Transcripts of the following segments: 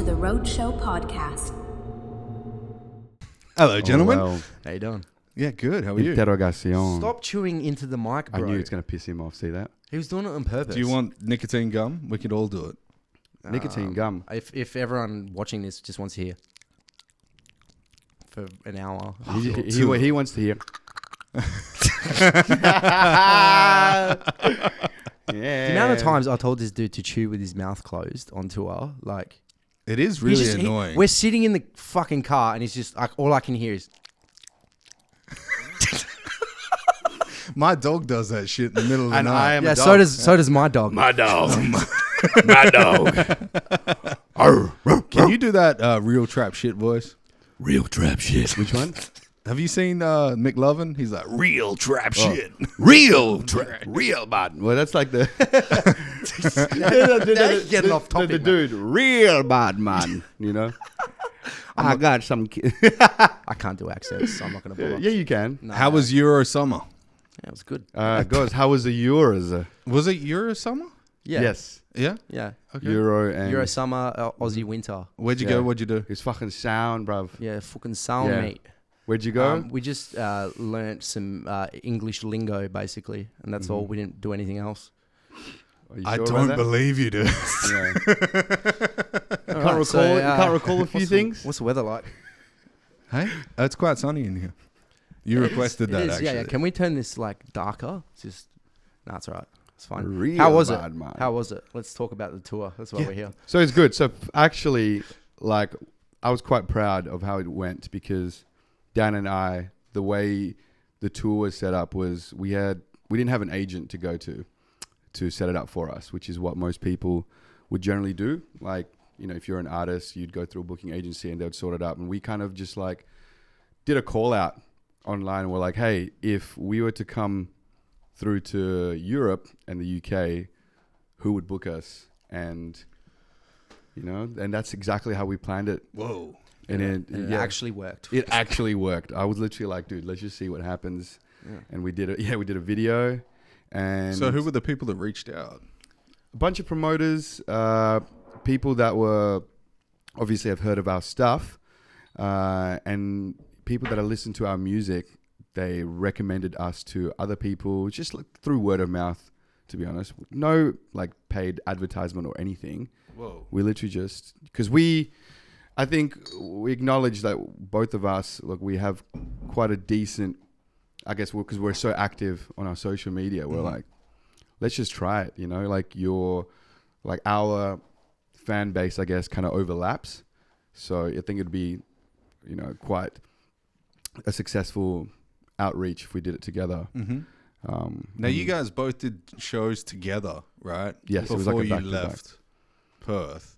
the Roadshow Podcast. Hello, gentlemen. well. How you doing? Yeah, good. How are you? Interrogación. Stop chewing into the mic, I bro. knew it's going to piss him off. See that? He was doing it on purpose. Do you want nicotine gum? We could all do it. Nicotine gum. If everyone watching this just wants to hear for an hour. He wants to hear. The amount of times I told this dude to chew with his mouth closed on tour, like... It is really annoying. We're sitting in the fucking car and he's just like, all I can hear is... My dog does that shit in the middle of the And night. I am Yeah, a dog. so does my dog. My dog. My dog. Can you do that real trap shit voice? Real trap shit. Which one? Have you seen McLovin? He's like, real trap shit. Real trap. Real bad. Well, that's like the... Getting off topic, The dude. Real bad man. You know? I got some... I can't do accents, so I'm not going to bother. Yeah, you can. No, How was Euro Summer? Yeah, it was good. Guys, how was the Euros? Was it Euro Summer? Yeah. Yes. Yeah? Yeah. Okay. Euro and... Euro summer, Aussie winter. Where'd you Yeah. go? What'd you do? It's fucking sound, bruv. Yeah, fucking sound, Yeah. mate. Where'd you go? We just learnt some English lingo, basically, and that's all. We didn't do anything else. Are you I sure about don't that? believe you do. Yeah. All Can't recall. You can't recall a few what's things. What's the weather like? Hey? It's quite sunny in here. You requested that, actually. Yeah. Can we turn this like darker? It's just, no, it's all right. It's fine. Real How was bad, it? man. How was it? Let's talk about the tour. That's why we're here. So it's good. So actually, like, I was quite proud of how it went because Dan and I, the way the tour was set up was we didn't have an agent to go to set it up for us, which is what most people would generally do. Like, you know, if you're an artist, you'd go through a booking agency and they would sort it up. And we kind of just like did a call out online. And we're like, hey, if we were to come through to Europe and the UK, who would book us? And, you know, and that's exactly how we planned it. Whoa. And It yeah, actually worked. it actually worked. I was literally like, dude, let's just see what happens. Yeah. And we did it. Yeah, we did a video. And So who were the people that reached out? a bunch of promoters, people that were obviously have heard of our stuff, and people that have listened to our music. They recommended us to other people just like through word of mouth, to be honest. No like paid advertisement or anything. Whoa. We literally just, because I think we acknowledge that both of us, look, we have quite a decent, I guess, because we're so active on our social media. We're like, let's just try it, you know, like our fan base, I guess, kind of overlaps. So I think it'd be, you know, quite a successful outreach if we did it together. Mm-hmm. Now, you guys both did shows together, right? Yes, it Before was like a you back-to-back. left Perth.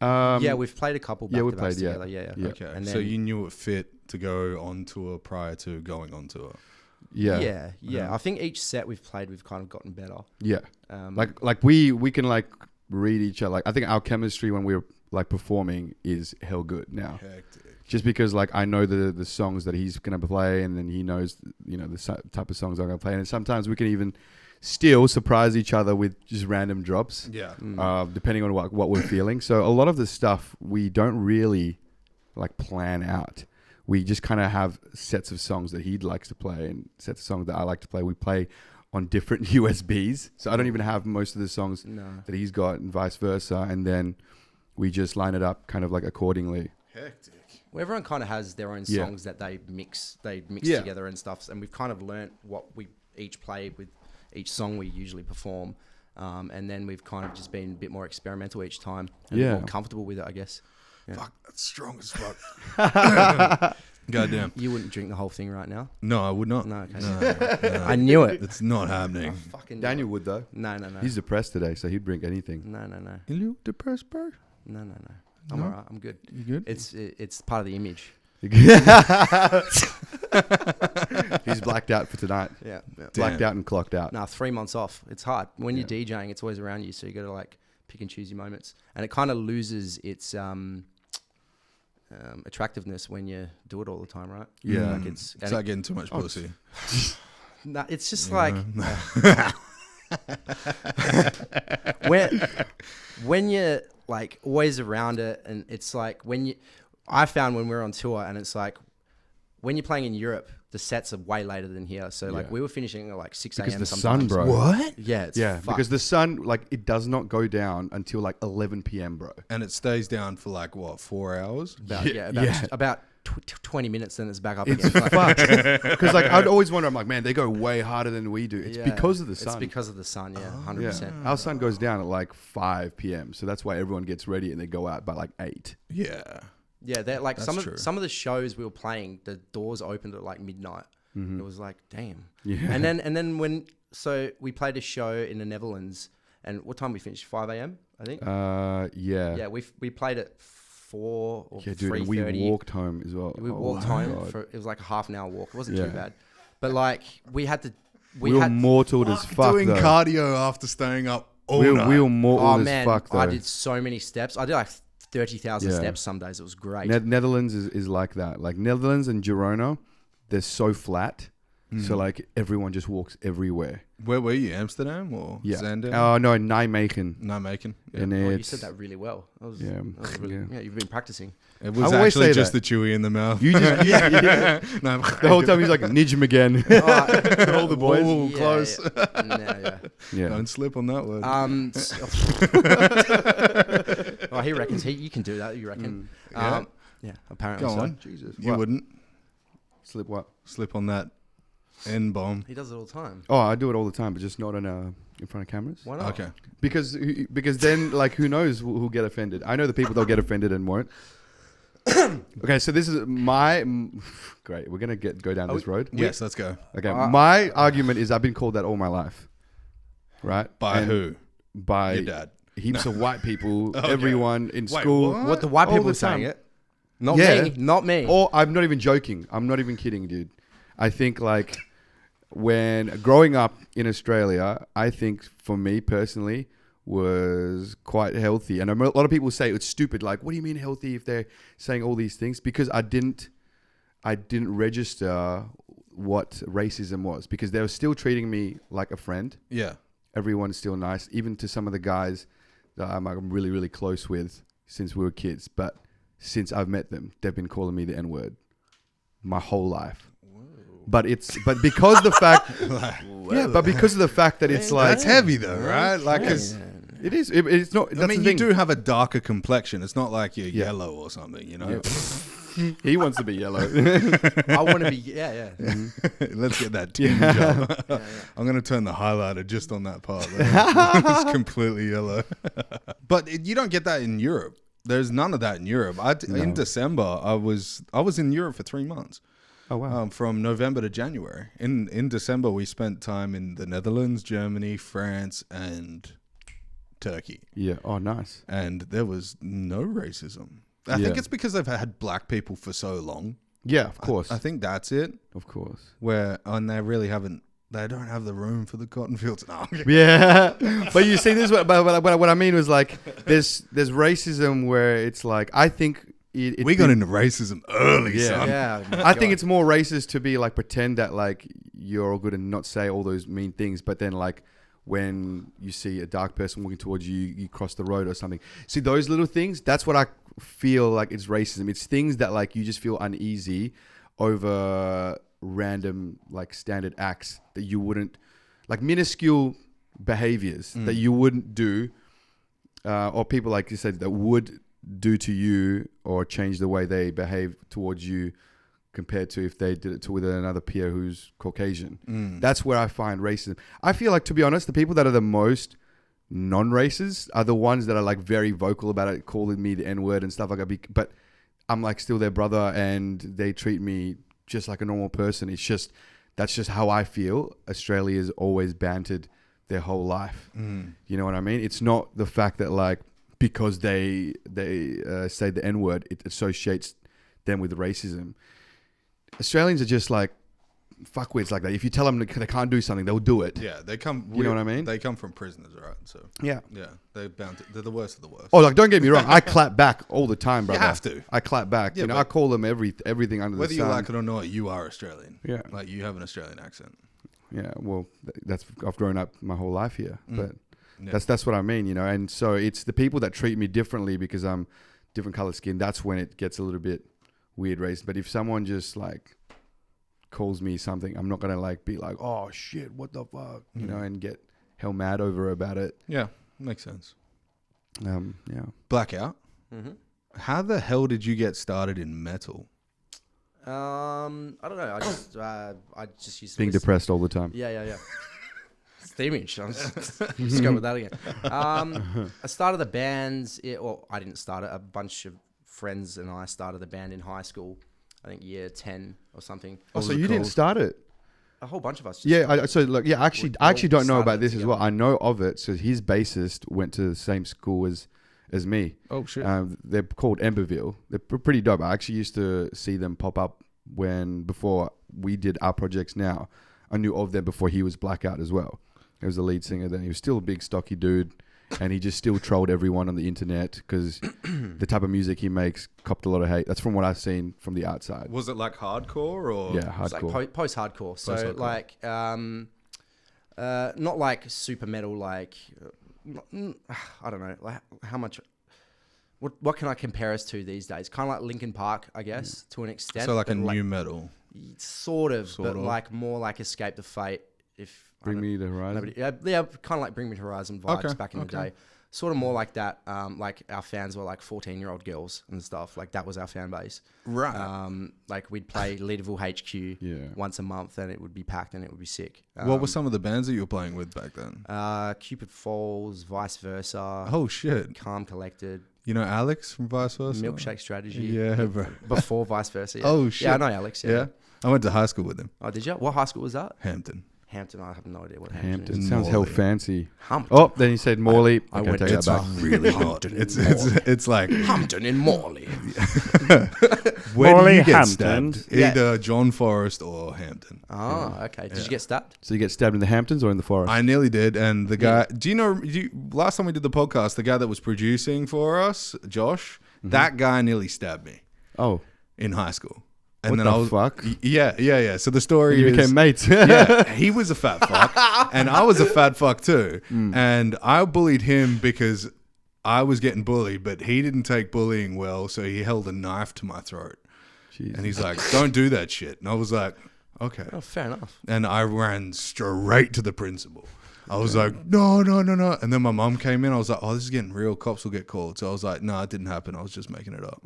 Yeah, we've played a couple back yeah, we to backs played, yeah. together. Yeah. Yeah. Okay. And So then- you knew it fit to go on tour prior to going on tour. Yeah. Yeah. I think each set we've played, we've kind of gotten better. Yeah. Um, Like we can like read each other. Like I think our chemistry when we're like performing is hell good now. Hectic. Just because like I know the songs that he's gonna play, and then he knows, you know, the type of songs I'm gonna play, and sometimes we can even still surprise each other with just random drops, Yeah. depending on what we're feeling. So a lot of the stuff we don't really like plan out. We just kind of have sets of songs that he likes to play and sets of songs that I like to play. We play on different USBs, so I don't even have most of the songs that he's got, and vice versa. And then we just line it up kind of like accordingly. Hectic. Well, everyone kind of has their own Yeah. songs that they mix Yeah. together and stuff, and we've kind of learnt what we each play with each song we usually perform, and then we've kind of just been a bit more experimental each time, and Yeah. more comfortable with it, I guess. Yeah. Fuck, that's strong as fuck. Goddamn. You wouldn't drink the whole thing right now? No, I would not. No, okay. No. I knew it. It's not happening. Fucking Daniel would though. No. He's depressed today, so he'd drink anything. No. Are you depressed, bro? No. I'm No? alright. I'm good. You good? It's part of the image. He's blacked out for tonight. Yeah. Blacked Damn. out and clocked out. Nah, 3 months off. It's hard. When you're DJing, it's always around you, so you got to like pick and choose your moments. And it kind of loses its attractiveness when you do it all the time, right? Yeah. Like It's and like getting too much pussy. nah, it's just Yeah. like when you're like always around it. And it's like I found when we were on tour, and it's like when you're playing in Europe, the sets are way later than here. So like we were finishing at like 6 a.m. Because the sometimes. sun, bro. What? Yeah, it's fucked. Because the sun, like, it does not go down until like 11 p.m., bro. And it stays down for like what, 4 hours? About 20 minutes, then it's back up It's again. fucked. Because like I'd always wonder, I'm like, man, they go way harder than we do. It's because of the sun. It's because of the sun, 100%. Yeah. Our sun goes down at like 5 p.m. So that's why everyone gets ready and they go out by like 8. Yeah. Yeah, they're like That's true. some of the shows we were playing, the doors opened at like midnight. It was like, damn. Yeah. And then we played a show in the Netherlands, and what time we finished? 5 a.m. I think. Yeah, we played at 4 or 3:30. And we walked home as well. We walked home it was like a half an hour walk. It wasn't too bad, but like we had to. We were mortal as fuck. Doing though. cardio after staying up all night. We were mortal as fuck. Though. I did so many steps. I did like 30,000 steps some days. It was great. Netherlands is like that. Like Netherlands and Girona, they're so flat. So like everyone just walks everywhere. Where were you? Amsterdam or Zaandam? Oh no, Nijmegen. Nijmegen. Yeah. And you said that really well. You've been practicing. It was always actually say just that. the chewy in the mouth. You just No, the whole time he's like Nijmegen. All the boys. Whoa, close. Yeah. Don't slip on that word. He reckons you can do that. You reckon? Yeah. Apparently. Go so. on. Jesus. You wouldn't Slip what? slip on that N-bomb. He does it all the time. Oh, I do it all the time, but just not in front of cameras. Why not? Okay. Because then like who knows who'll get offended. I know the people that'll get offended and won't. Okay, so this is great. We're gonna go down this road. Yes, let's go. Okay, my argument is I've been called that all my life. Right? By And who? By Your dad. heaps of white people, Okay. everyone in Wait, school. what? The white All people the are saying time. it. Not Yeah. me. Not me. Or I'm not even joking. I'm not even kidding, dude. I think like when growing up in Australia, I think for me personally was quite healthy. And a lot of people say it's stupid. Like, what do you mean healthy if they're saying all these things? Because I didn't register what racism was because they were still treating me like a friend. Yeah. Everyone's still nice, even to some of the guys that I'm really, really close with since we were kids. But since I've met them, they've been calling me the N-word my whole life. But because the fact, but because of the fact that it's like That's heavy though, right? Like, 'cause it is. It's not. That's I mean, the you thing. do have a darker complexion. It's not like you're yellow or something, you know? He wants to be yellow. I want to be. Yeah. Let's get that tinge up. I'm going to turn the highlighter just on that part. It's completely yellow. But you don't get that in Europe. There's none of that in Europe. In December, I was in Europe for 3 months. Oh wow! From November to January. In December, we spent time in the Netherlands, Germany, France, and Turkey. Yeah. Oh, nice. And there was no racism. I think it's because they've had black people for so long. Yeah, of course. I think that's it. Of course. And they really haven't. They don't have the room for the cotton fields. No. Yeah, but you see this. But what I mean was like, there's racism where it's like I think we got into racism early. Yeah. Son. Yeah. I think it's more racist to be like pretend that like you're all good and not say all those mean things, but then like when you see a dark person walking towards you, you cross the road or something. See those little things? That's what I feel like it's racism. It's things that like you just feel uneasy over random like standard acts that you wouldn't like minuscule behaviors that you wouldn't do or people like you said that would do to you or change the way they behave towards you compared to if they did it to with another peer who's Caucasian. That's where I find racism. I feel like, to be honest, the people that are the most non-racist are the ones that are like very vocal about it, calling me the N-word and stuff like that. But I'm like still their brother and they treat me just like a normal person. It's just, that's just how I feel. Australia's always bantered their whole life. You know what I mean? It's not the fact that like, because they say the N-word, it associates them with racism. Australians are just like fuckwits like that. If you tell them they can't do something, they'll do it. Yeah, they come. You know what I mean? They come from prisoners, right? So Yeah. they're the worst of the worst. Oh, like don't get me wrong. I clap back all the time, brother. You have to. I clap back. Yeah, you know, but I call them everything under whether the you sun. like it or not, you are Australian. Yeah. Like you have an Australian accent. Yeah. Well, that's I've grown up my whole life here, but Yeah. That's what I mean, you know. And so it's the people that treat me differently because I'm different color skin. That's when it gets a little bit weird race. But if someone just like calls me something, I'm not gonna like be like, oh shit, what the fuck, you know, and get hell mad over about it. Yeah, makes sense. Yeah. Blackout. Mm-hmm. How the hell did you get started in metal? I don't know. I just used to Being listen. depressed all the time. Yeah. It's the image. I'm just go with that again. I started the bands. I didn't start it. A bunch of friends and I started the band in high school. I think year 10 or something. Oh, so you didn't start it? A whole bunch of us. Yeah. I actually don't know about this as well. together. I know of it. So his bassist went to the same school as me. Oh shit. They're called Emberville. They're pretty dope. I actually used to see them pop up before we did our projects now. I knew of them before he was Blackout as well. He was the lead singer then. He was still a big stocky dude. And he just still trolled everyone on the internet because the type of music he makes copped a lot of hate. That's from what I've seen from the outside. Was it like hardcore or? Yeah, It's hardcore. like post-hardcore. So Post-hardcore. like, not like super metal. Like, I don't know. Like how much. What can I compare us to these days? Kind of like Linkin Park, I guess, to an extent. So like a but new metal. Sort of, Sort but of. like more like Escape the Fate. If I Bring don't- Me the Horizon. yeah, kind of like Bring Me to Horizon vibes back in the day. Sort of more like that. Like our fans were like 14-year-old girls and stuff. Like that was our fan base. Right. Like we'd play Leaderville HQ once a month, and it would be packed and it would be sick. What were some of the bands that you were playing with back then? Cupid Falls, Vice Versa, Oh shit. Calm Collected, You know Alex from Vice Versa? Milkshake Strategy. Yeah, bro. Before Vice Versa. Yeah. Oh, shit. Yeah, I know Alex. Yeah. Yeah. I went to high school with him. Oh, did you? What high school was that? Hampton. Hampton. I have no idea what Hampton, Hampton. is. Sounds hell Morley. fancy. Hampton. Oh, then he said Morley. I Okay, went take to that back. really hot. It's like Hampton in Morley. where do Morley, you get Hampton. stabbed? Yeah. Either John Forrest or Hampton. Oh, okay. Did you get stabbed? So you get stabbed in the Hamptons or in the forest? I nearly did, and the guy. Do you know? Last time we did the podcast, the guy that was producing for us, Josh, that guy nearly stabbed me Oh, in high school. And What then the I was fuck? Yeah. So the story you is became mates. yeah, he was a fat fuck, and I was a fat fuck too. And I bullied him because I was getting bullied, but he didn't take bullying well, so he held a knife to my throat. Jesus. And he's like, "Don't do that shit." And I was like, "Okay." Oh, fair enough. And I ran straight to the principal. I was like, no. And then my mum came in. I was like, oh, this is getting real. Cops will get called. So I was like, no, it didn't happen. I was just making it up.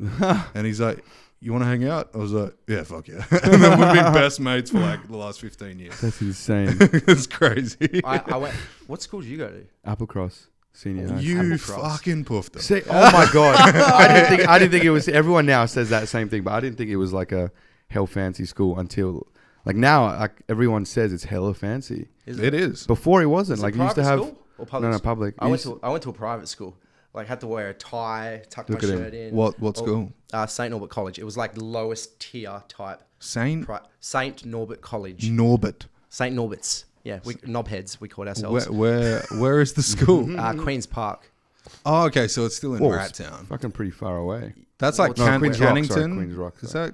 And he's like, you want to hang out? I was like, yeah, fuck yeah. And then we've been best mates for like the last 15 years. That's insane. It's crazy. I went. What school did you go to? Applecross Senior High. You Applecross. fucking puffed him. See, oh my god! I didn't think it was. Everyone now says that same thing, but I didn't think it was like a hell fancy school until like now. Like everyone says it's hella fancy. It is. Before it wasn't. Is Like it you used to private have school or public no school? public. I You went to a private school. Like had to wear a tie, tuck my Look at him. shirt in. What school? St. Norbert College. It was like the lowest tier type. Saint St. Norbert College. Norbert. St. Norbert's. Yeah, we knobheads we called ourselves. Where is the school? Queen's Park. Oh, okay. So it's still in Whoa, Rat Town. fucking pretty far away. That's like No, Queen's Rock, sorry, Cannington. Queen's Rock, Is sorry.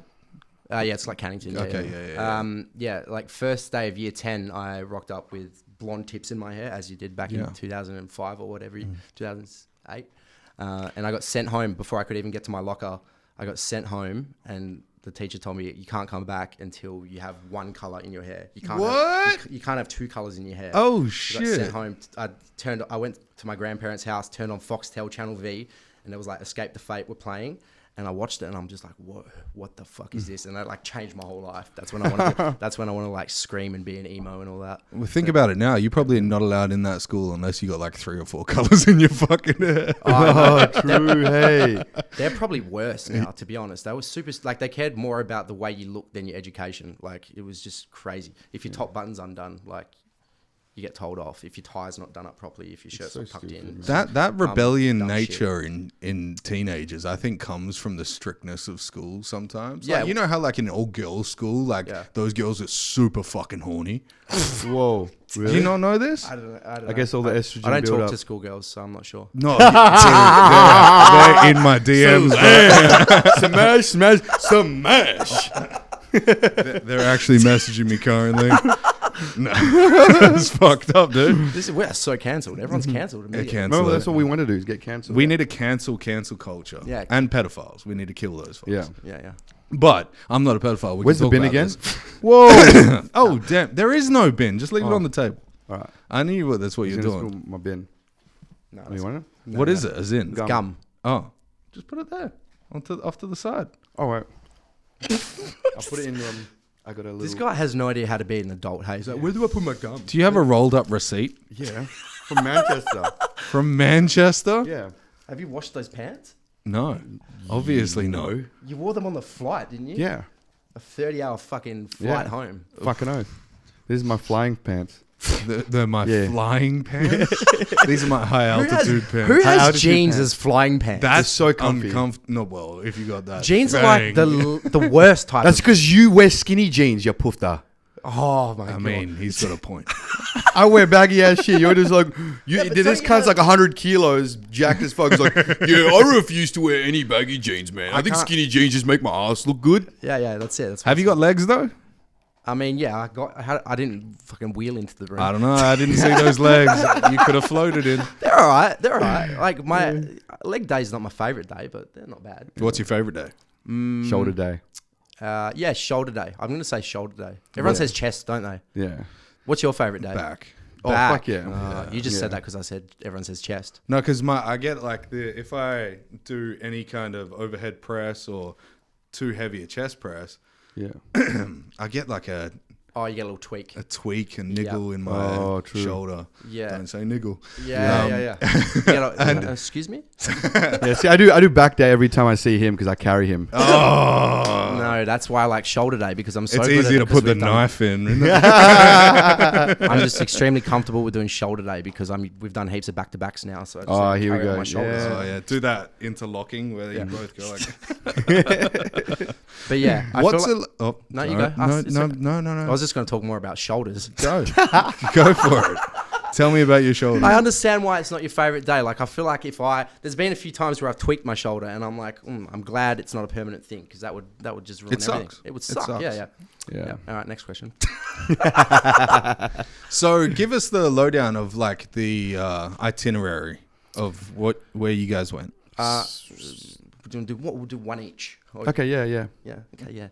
that? Yeah, it's like Cannington. Okay, yeah. Like first day of year 10, I rocked up with blonde tips in my hair, as you did back in 2005 or whatever, 2008. And I got sent home before I could even get to my locker. I got sent home, and the teacher told me you can't come back until you have one color in your hair. You can't. What? You can't have two colors in your hair. Oh I got shit! sent home. I went to my grandparents' house, turned on Foxtel Channel V, and it was like Escape the Fate were playing. And I watched it, and I'm just like, what the fuck is this? And that like changed my whole life. That's when I want to. That's when I want to like scream and be an emo and all that. Well, think about it now. You're probably not allowed in that school unless you got like 3 or 4 colors in your fucking hair. Oh, true. Hey, They're probably worse now, to be honest. They were super. Like they cared more about the way you look than your education. Like it was just crazy. If your top button's undone, like you get told off. If your tie's not done up properly, if your shirt's not tucked in. That rebellion dumb nature in teenagers, I think, comes from the strictness of school sometimes. Yeah. Like, you know how like in an all girls school, like those girls are super fucking horny. whoa. Really? Do you not know this? I don't know. I guess all the estrogen I don't build talk up. to schoolgirls, so I'm not sure. No, they're in my DMs. Smash. They're actually messaging me currently. No, that's fucked up, dude. We're so cancelled. Everyone's cancelled immediately. Cancel Remember, it. that's what we want to do is get cancelled. We need to cancel culture. Yeah. And pedophiles. We need to kill those folks. Yeah. Yeah. But I'm not a pedophile. We Where's can the talk bin about again? this. Whoa. Oh, damn. There is no bin. Just leave it on the table. All right. I knew that's what you're He's gonna doing. spill my bin. No, You want it? What is it? As in? Gum. Oh. Just put it there. Off to the side. All right. I'll put it in. I got a little. this guy has no idea how to be an adult. Hey, he's like, where do I put my gum? Do you have a rolled up receipt? Yeah. From Manchester. From Manchester? Yeah. Have you washed those pants? No. Obviously no. You wore them on the flight, didn't you? Yeah. A 30-hour fucking flight Yeah. home. Fucking oath. This is my flying pants. They're my flying pants. These are my high altitude pants. Who High has altitude jeans pants. as flying pants? That's so comfy. uncomfortable. No, well, if you got that. Jeans are like thing. the worst type. That's because you wear skinny jeans, you poofta. Oh my god. I mean, he's got a point. I wear baggy ass shit. You're just like, but this don't cunt's you like 100 kilos, jacked as fuck. He's like, yeah, I refuse to wear any baggy jeans, man. I think can't- skinny jeans just make my ass look good. Yeah, that's it. That's Have you got legs though? I mean, yeah, I didn't fucking wheel into the room. I don't know. I didn't see those legs. You could have floated in. They're all right. Like my leg day is not my favorite day, but they're not bad. What's your favorite day? Shoulder day. Yeah, shoulder day. I'm gonna say shoulder day. Everyone says chest, don't they? Yeah. What's your favorite day? Back. Oh, Back. fuck yeah. You just Yeah. said that because I said everyone says chest. No, because I get like if I do any kind of overhead press or too heavy a chest press, Yeah. I get like a Oh, you get a little tweak. tweak and niggle in my true. shoulder. Yeah. Don't say niggle. Yeah. You get excuse me? Yeah, see, I do back day every time I see him because I carry him. Oh, No, that's why I like shoulder day because I'm so it's good at easy it to because put the we've done- knife in. I'm just extremely comfortable with doing shoulder day because we've done heaps of back to backs now. So I just Oh, here we carry it on go. my shoulders. Yeah. Oh yeah, do that interlocking where you both go like. But yeah, I What's feel like, a? Oh, No, you sorry. go. Ask- it's okay. No. I was just going to talk more about shoulders. Go for it. Tell me about your shoulder. I understand why it's not your favorite day. Like I feel like there's been a few times where I've tweaked my shoulder and I'm like, I'm glad it's not a permanent thing because that would just ruin It everything. sucks. It would It suck. sucks. Yeah. All right, next question. So give us the lowdown of like the itinerary of where you guys went. We'll do one each. Okay, yeah. Yeah. Okay. Yeah.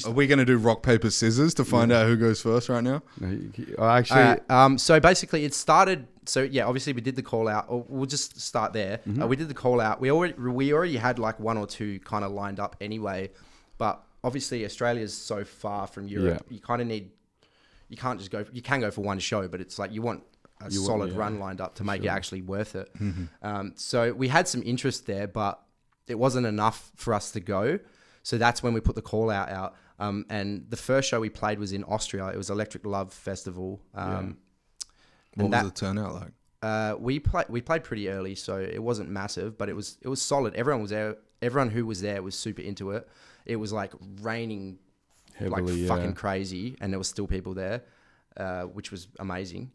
Are we going to do rock paper scissors to find out who goes first right now? No, actually, All right, so basically it started. So yeah, obviously we did the call out. Or we'll just start there. We did the call out. We already had like one or two kind of lined up anyway, but obviously Australia's so far from Europe. Yeah. You kind of need. You can't just go. You can go for one show, but it's like you want a solid run lined up to make it actually worth it. So we had some interest there, but it wasn't enough for us to go. So that's when we put the call out. And the first show we played was in Austria. It was Electric Love Festival. What was the turnout like? We played pretty early, so it wasn't massive, but it was solid. Everyone was there. Everyone who was there was super into it. It was like raining heavily, fucking crazy, and there was still people there, which was amazing.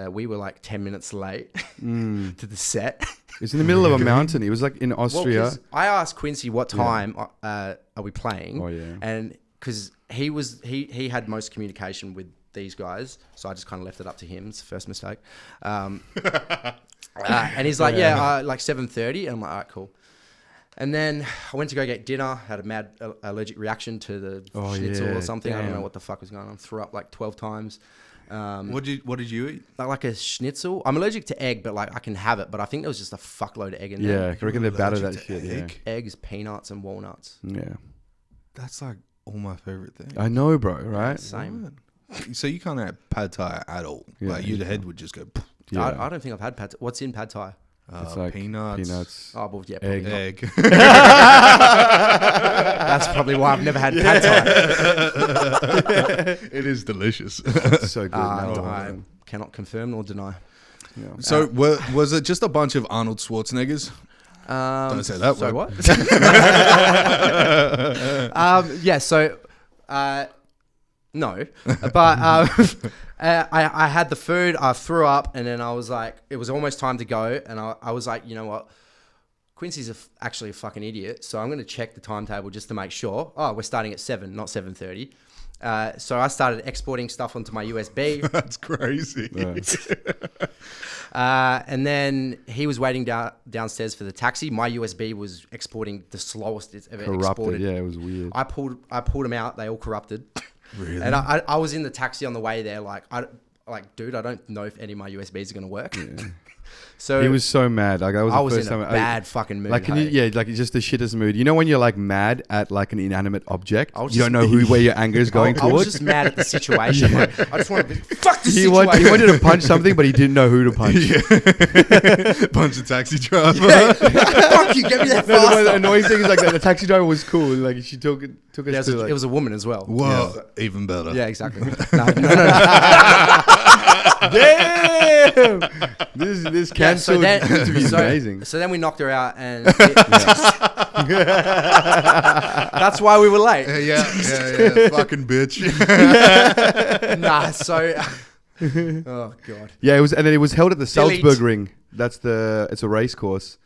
We were like 10 minutes late to the set. it's in the middle of a mountain. It was like in Austria. Well, 'cause I asked Quincy what time are we playing, Oh, yeah. and because he had most communication with these guys, so I just kind of left it up to him. It's the first mistake. And he's like, like 7:30, and I'm like, all right, cool. And then I went to go get dinner, had a mad allergic reaction to the schnitzel or something. I don't know damn. what the fuck was going on. Threw up like 12 times. What did you eat? Like a schnitzel. I'm allergic to egg, but like I can have it. But I think there was just a fuckload of egg in Yeah, there. I reckon they're bad at that Allergic to shit. Yeah. egg? Eggs, peanuts, and walnuts. Yeah. That's like all my favorite things. I know, bro, right? Same. So you can't have pad thai at all. Yeah, like your head would just go. Yeah. I don't think I've had pad. What's in pad thai? It's like peanuts. Oh, well, yeah, probably Egg. not. Egg. That's probably why I've never had pad thai. It is delicious. so good. now. I cannot confirm nor deny. Yeah. So was it just a bunch of Arnold Schwarzeneggers? Don't say that So word. what? Yeah. So, no, but I had the food. I threw up, and then I was like, it was almost time to go, and I was like, you know what? Quincy's actually a fucking idiot, so I'm going to check the timetable just to make sure. Oh, we're starting at 7, not 7:30. So I started exporting stuff onto my USB. That's crazy. And then he was waiting downstairs for the taxi. My USB was exporting the slowest it's ever exported. Yeah, it was weird. I pulled them out. They all corrupted. Really? And I was in the taxi on the way there, dude, I don't know if any of my USBs are gonna work. Yeah. So he was so mad. Like I was the first in a time. bad fucking mood. Like it's just the shittest mood. You know when you're like mad at like an inanimate object, I was you don't just- know where your anger is going I was towards. just mad at the situation. Like, I just wanted to fuck this He situation. wanted to punch something, but he didn't know who to punch. Bunch of taxi driver. Fuck you, get me there No, the faster. annoying thing is like the taxi driver was cool. Like she took us to like. It was a woman as well. Whoa, even better. Yeah, exactly. No. Damn! This cancelled interview is amazing. So then we knocked her out, and that's why we were late. Yeah, fucking bitch. Oh god. Yeah, it was, and then it was held at the Delete. Salzburgring. It's a race course,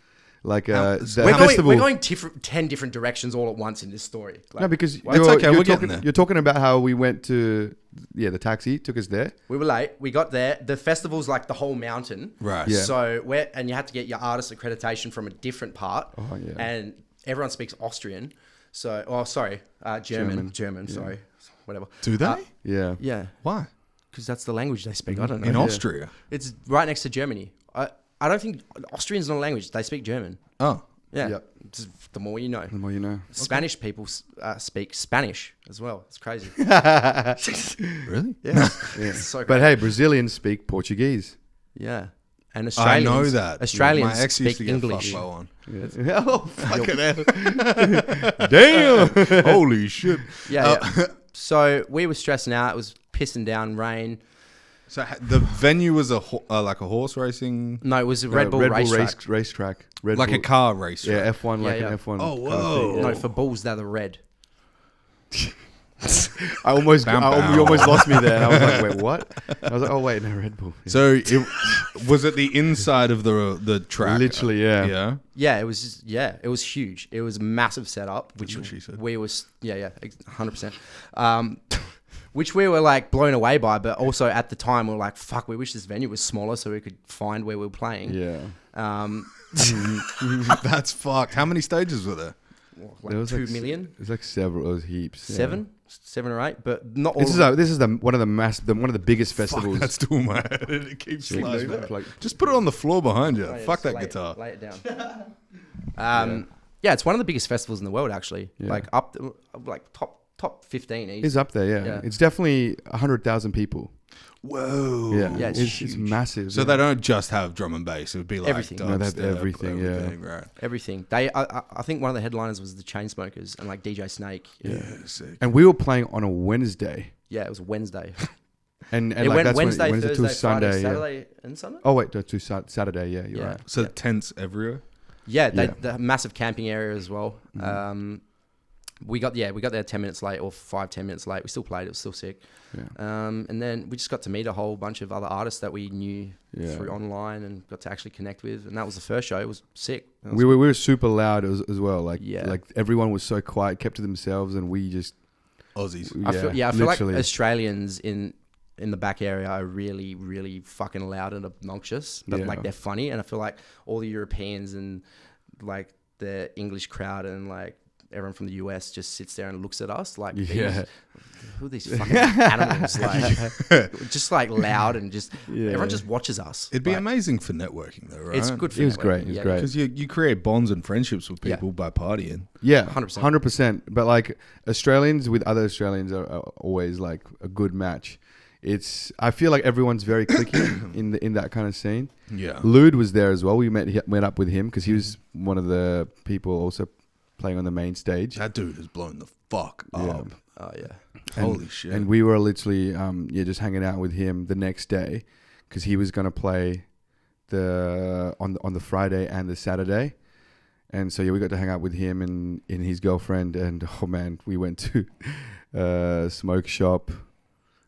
like the We're festival. going 10 different directions all at once in this story. Like, No, because Well, it's okay, we're getting there. you're talking about how we went to the taxi took us there. we were late. We got there. The festival's like the whole mountain. Right. Yeah. So and you had to get your artist accreditation from a different part. Oh, yeah. And everyone speaks Austrian. So, German. Sorry, whatever. Do they? Yeah. Yeah, Why? because that's the language they speak. I don't know. In Austria. It's right next to Germany. I don't think Austrian's not a language. They speak German. Oh. Yeah. Yep. Just the more you know. The more you know. Spanish people speak Spanish as well. It's crazy. Really? Yeah. Yeah. It's so But crazy. hey, Brazilians speak Portuguese. Yeah. And I Australians. know that. Australians My ex used speak to get English. fucked by one. Yeah. Oh, fucking hell. Damn. Holy shit. Yeah. So we were stressing out. It was pissing down rain. So the venue was like a horse racing, No, it was a Red Bull racetrack. racetrack. Red like Bull. a car race. Yeah, right? F1 like Yeah, an yeah. F1. Oh, kind of whoa. thing, yeah. No, for bulls, they're the red. I almost, Bam, bam. you almost lost me there. And I was like, wait, what? I was like, oh wait, no, Red Bull. Yeah. So was it the inside of the track? Literally, yeah. Yeah. Yeah, it was just, it was huge. It was a massive setup, which what she said. we was 100%. Which we were like blown away by, but also at the time we were like, fuck, we wish this venue was smaller so we could find where we were playing. Yeah. That's fucked. How many stages were there? Like There was 2 like million, It was like several. It was heaps. yeah. 7 or 8, but not all. This is one of the biggest festivals. Fuck, that's still in my head. It keeps Yeah, sliding. it's like- Just put it on the floor behind you. Oh, yeah, Fuck just that lay guitar. Lay it down. Yeah, it's one of the biggest festivals in the world, actually. Yeah. Like top 15 easy. It's up there, yeah. Yeah. It's definitely 100,000 people. Whoa. Yeah, Yeah, it's it's huge. massive. So yeah. they don't just have drum and bass. It would be like Everything. No, they have dubstep, everything, yeah. Right. Everything. I think one of the headliners was the Chainsmokers and like DJ Snake. Yeah. Sick. And we were playing on a Wednesday, Yeah, it was Wednesday. and It like went that's Wednesday, when, Thursday, till Sunday. Friday, yeah. Saturday, and Sunday. Oh wait, no, to Saturday. Yeah, you're Yeah. right. So tents everywhere. Yeah, Yeah. the massive camping area as well. We got there 10 minutes late or 5-10 minutes late. We still played. It was still sick. Yeah. And then we just got to meet a whole bunch of other artists that we knew Yeah. through online and got to actually connect with. And that was the first show. It was sick. It was- We were super loud as well. Like Yeah. like everyone was so quiet, kept to themselves, and we just Aussies. I feel like literally. Australians in the back area are really, really fucking loud and obnoxious, but Yeah. like they're funny. And I feel like all the Europeans and like the English crowd and like everyone from the US just sits there and looks at us like, Yeah. who are these fucking animals? Like, just like loud and just Yeah. everyone just watches us. It'd be Like, amazing for networking, though, right? It's good for It was networking, great. It was yeah. great. because you create bonds and friendships with Yeah. people by partying. Yeah, 100%. 100%. But like Australians with other Australians are always like a good match. I feel like everyone's very clicky in that kind of scene. Yeah. Lude was there as well. We met up with him because he was one of the people also playing on the main stage. That dude is blown the fuck Yeah. up. Oh yeah. Holy shit. And we were literally just hanging out with him the next day because he was gonna play on the Friday and the Saturday. And so we got to hang out with him and his girlfriend, and oh man, we went to a smoke shop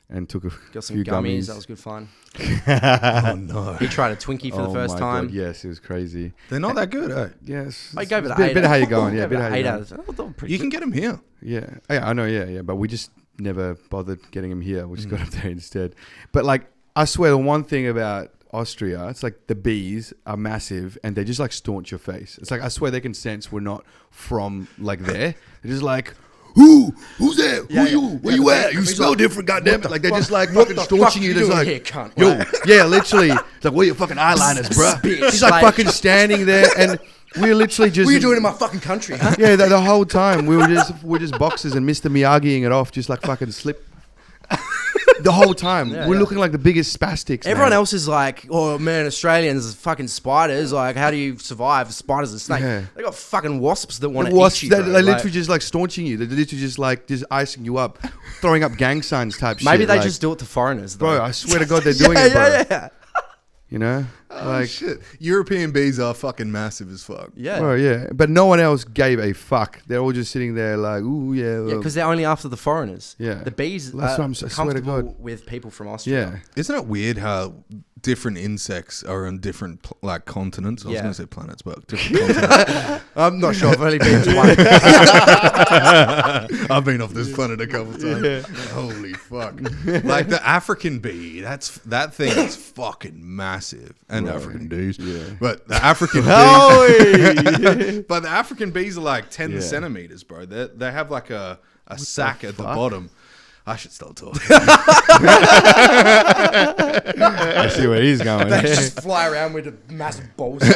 and took a Got some few gummies. That was good fun. oh no. He tried a Twinkie for the first my time. God, yes, it was crazy. They're not that good, eh? Yes, I gave it a an 8. bit how you going, yeah, Gave bit it how an you 8 going. out of 10. Oh, pretty You good. can get them here. Yeah, I know, yeah. But we just never bothered getting him here. We just got up there instead. But like, I swear, the one thing about Austria, it's like the bees are massive and they just like staunch your face. It's like, I swear they can sense we're not from like there. They're just like, who's there? Where you at? You smell different, goddamn it. Like they're just like fucking staunching you. Just like, here, cunt? yo, yeah, literally. It's like, where your fucking eyeliners, bruh? She's like fucking standing there and we're literally just. What are you doing in my fucking country, huh? Yeah, the whole time we were just boxers and Mr. Miyagiing it off, just like fucking slip. The whole time we're looking like the biggest spastics. Everyone man. else is like, oh man, Australians fucking spiders. Like, how do you survive spiders and snakes? Yeah. They got fucking wasps that want The to eat wasps, you. they're Bro. literally just like staunching you. They're literally just like just icing you up, throwing up gang signs type shit. Maybe they like, just do it to foreigners, though. bro. I swear to God, they're doing it, bro. Yeah. You know, like Shit. European bees are fucking massive as fuck. Yeah. bro, yeah. But no one else gave a fuck. They're all just sitting there like, ooh, yeah, Yeah, because they're only after the foreigners. Yeah. The bees That's are what I'm I swear to comfortable God. with people from Austria. yeah. Isn't it weird how different insects are on different like continents? I was Yeah. going to say planets, but different continents. I'm not sure. I've only been to one. I've been off this planet a couple times. Holy fuck! Like the African bee, that thing is fucking massive, and African bees. Yeah. But the African bees, Oh, but the African bees are like 10 Yeah. centimeters, bro. They have like a sack at the fuck? bottom. I should stop talking. I see where he's going. They just fly around with a massive balls. They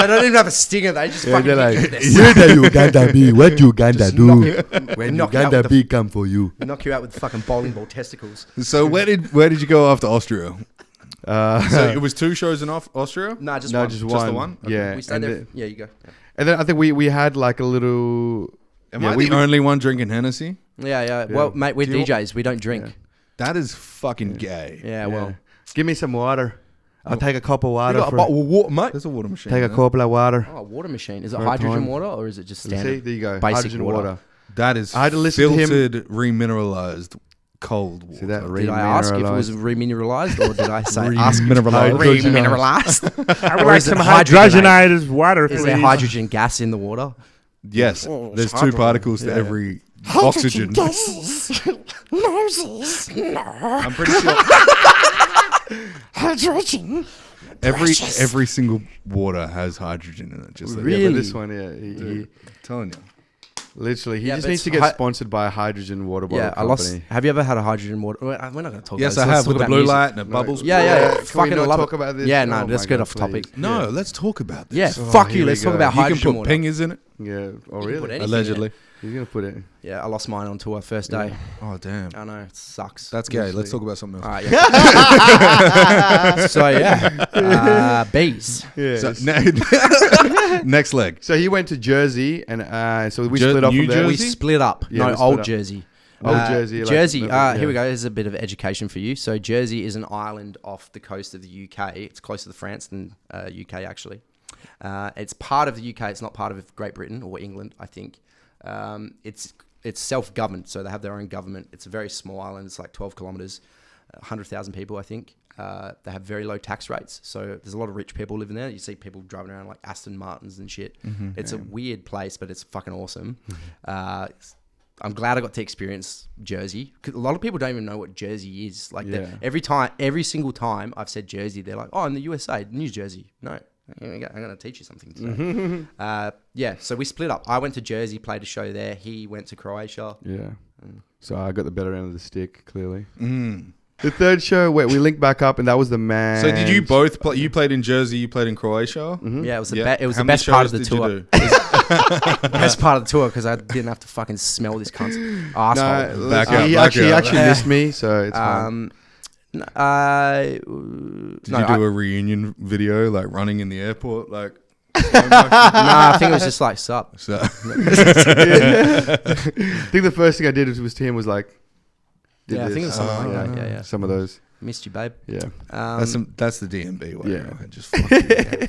don't even have a stinger. They just fucking they're like, hit this. you're the Uganda bee. What Uganda Just do knock- when knock you out Uganda with the- bee come for you? Knock you out with fucking bowling ball testicles. So where did you go after Austria? Uh, So it was 2 shows in Austria. Nah, just no, one. just Just one. the one? Okay. Yeah, We stayed and there. then, Yeah, you go. and then I think we had like a little. Am yeah, I we the only one drinking Hennessy? Yeah. Well, mate, we're Do you- DJs. We don't drink. Yeah. That is fucking gay. Yeah, well. Give me some water. I'll take a cup of You water. got a bottle of water, mate? There's a water machine. Take a there. cup of water. Oh, water machine. Is it For a hydrogen time. water or is it just See, standard? there you go. Basic Hydrogen water. water. That is I had to listen to him- filtered, remineralized, cold water. See that? Did I ask if it was remineralized or did I say ask if Remineralized. remineralized? I would Or like is it some hydrogenated? hydrogenated water, Is please. there hydrogen gas in the water? Yes, Oh, it's there's 2 hydrogen. particles to every oxygen. I'm pretty sure Hydrogen. every single water has hydrogen in it. Just like, Yeah, Really? but this one, yeah, I'm telling you. literally, he Yeah, just but needs to it's get sponsored by a hydrogen water bottle Yeah, I lost. company. Have you ever had a hydrogen water? We're not going to talk Yes, about I this. Let's have talk with the about blue music. light and it bubbles. Yeah. Can we Fucking not love talk it. about this? Yeah, no, Oh let's my get God, off topic. please. No, let's talk about this. Yeah, Oh, fuck here you. we Let's talk go. about You can hydrogen put water. pingers in it. Yeah. Oh, You can really? put anything in Allegedly. it. He's gonna put it. Yeah, I lost mine on tour first day. Oh damn. I know, it sucks. That's gay. Let's talk about something else. All right, yeah. So, yeah. Bees. Yeah. So, next leg. So he went to Jersey, and so we Jer- split off New from there. We Jersey? split up. Yeah, no, we split old up. Jersey. Old Jersey, like, Jersey. yeah. Here we go. Here's a bit of education for you. So Jersey is an island off the coast of the UK. It's closer to France than UK, actually. It's part of the UK. It's not part of Great Britain or England, I think. It's self-governed, so they have their own government. It's a very small island. It's like 12 kilometers, 100,000 people, I think. They have very low tax rates, so there's a lot of rich people living there. You see people driving around like Aston Martins and shit. It's a weird place, but it's fucking awesome. I'm glad I got to experience Jersey. 'Cause a lot of people don't even know what Jersey is. Like every single time I've said Jersey, they're like, "Oh, in the USA, New Jersey." No, I'm going to teach you something today. Yeah, so we split up. I went to Jersey, played a show there. He went to Croatia. Yeah. So I got the better end of the stick, clearly. The third show, we linked back up, and that was the man. So did you both play? You played in Jersey. You played in Croatia. Yeah, it was the Yeah. it was How the many best part of shows the did you tour. do? Best part of the tour because I didn't have to fucking smell this cunt's asshole. No, Back he out, actually back out. missed me, so it's fine. Did you do a reunion video, like running in the airport, like? I think it was just like sup. So, I think the first thing I did was to him was like, did Yeah, I think it was this. something like that. Yeah. Some of those. Missed you, babe. Yeah. that's the DNB way. Yeah. Right? Just fucking,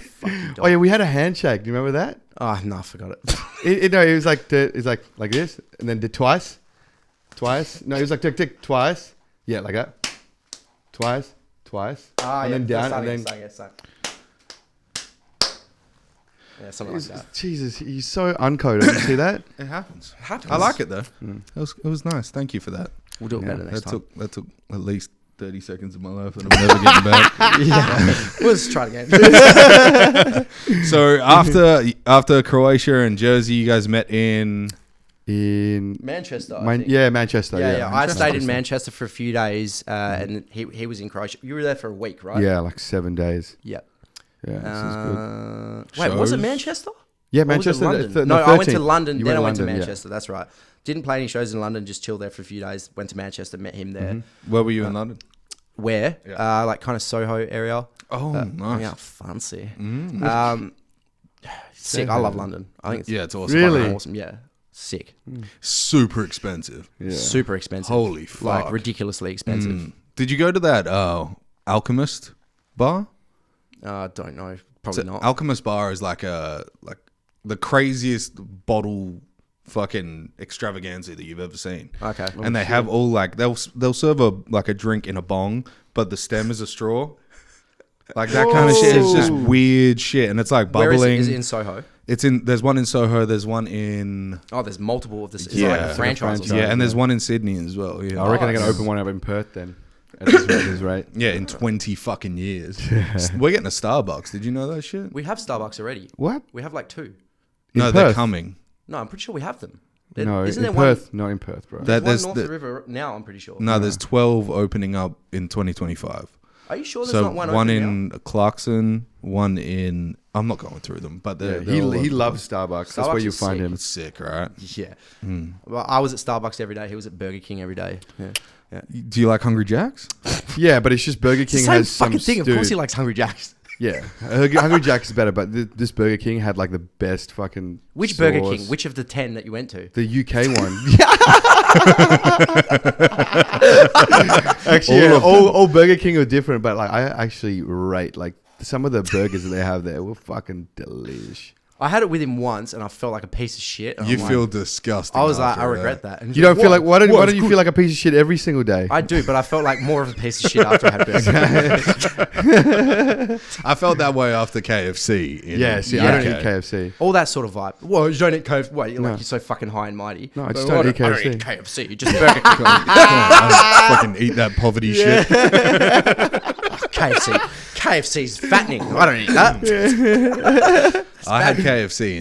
Oh yeah, we had a handshake. Do you remember that? Oh no, I forgot it. No, it was like it's like this, and then did twice. No, it was like tick tick twice. Yeah, like that. Twice, and then down, and then. Yeah, something like that. Jesus, he's so uncoded. You see that? It happens. Happens. I like it though. It was nice. Thank you for that. We'll do it better next time. That took at least 30 seconds of my life that I'm never getting back. Yeah. We'll just try it again. So after Croatia and Jersey, you guys met in Manchester. I think. Manchester. Yeah. I stayed in Manchester for a few days, and he was in Croatia. You were there for a week, right? Yeah, like 7 days. Yeah. Yeah, this is good. Wait, was it Shows? Manchester? Yeah, Or was it Manchester. London? No, I went to 13th. London, You then I went went to London, yeah. Manchester. That's right. Didn't play any shows in London, just chilled there for a few days. Went to Manchester, met him there. Where were you in London? Where? Yeah. Like kind of Soho area. Oh, nice. Yeah, fancy. Mm. Sick. I love London. I think It's awesome. Really? fucking awesome. Yeah. Sick. Super expensive. Yeah. Super expensive. Holy fuck. Like ridiculously expensive. Did you go to that Alchemist bar? Don't know. Probably not. Alchemist bar is like the craziest bottle fucking extravaganza that you've ever seen. Okay. And they have all like they'll serve a drink in a bong, but the stem is a straw. Like that kind of shit. It's just weird shit, and it's like Where bubbling. is it? Is it in Soho? There's one in Soho. There's one in There's multiple of this. It's Yeah. like a It's like a franchise or franchise. something. and there's one in Sydney as well. Yeah, I reckon they're gonna Nice. open one up in Perth then. At this rate. yeah, in 20 fucking years. We're getting a Starbucks. Did you know that shit? We have Starbucks already. What? We have like 2. No, In they're Perth? coming. No, I'm pretty sure we have them. No, Isn't in there Perth. Not in Perth, bro. That- one there's north the- of the river now? I'm pretty sure. No, there's 12 opening up in 2025. Are you sure there's So not one one open in Clarkson, one in. I'm not going through them, but Yeah, they're all he open. loves Starbucks. That's Starbucks where you is find sick. him. It's sick, right? Yeah. Well, I was at Starbucks every day. He was at Burger King every day. Yeah. Do you like Hungry Jacks? Yeah, but it's just Burger King Same has some fucking thing. Of course, he dude- likes Hungry Jacks. Yeah, Hungry Jack's is better, but this Burger King had like the best fucking. Which Burger sauce. King? Which of the 10 that you went to? The UK one. Actually, all Burger King are different, but like I actually rate like some of the burgers that they have there were fucking delish. I had it with him once, and I felt like a piece of shit. and You I'm like- feel disgusting. I was like, after I that. regret that. And he's You don't feel like why don't What? you feel like a piece of shit every single day? I do, but I felt like more of a piece of shit after I had Burger King. I felt that way after KFC. Yeah, see, I don't eat KFC. All that sort of vibe. Well, you don't eat KFC. What, you're No. like, you're so fucking high and mighty. No, I just Well, don't eat I don't KFC. eat KFC. Just Burger King. I fucking eat that poverty shit. KFC's fattening. I don't eat that. I had KFC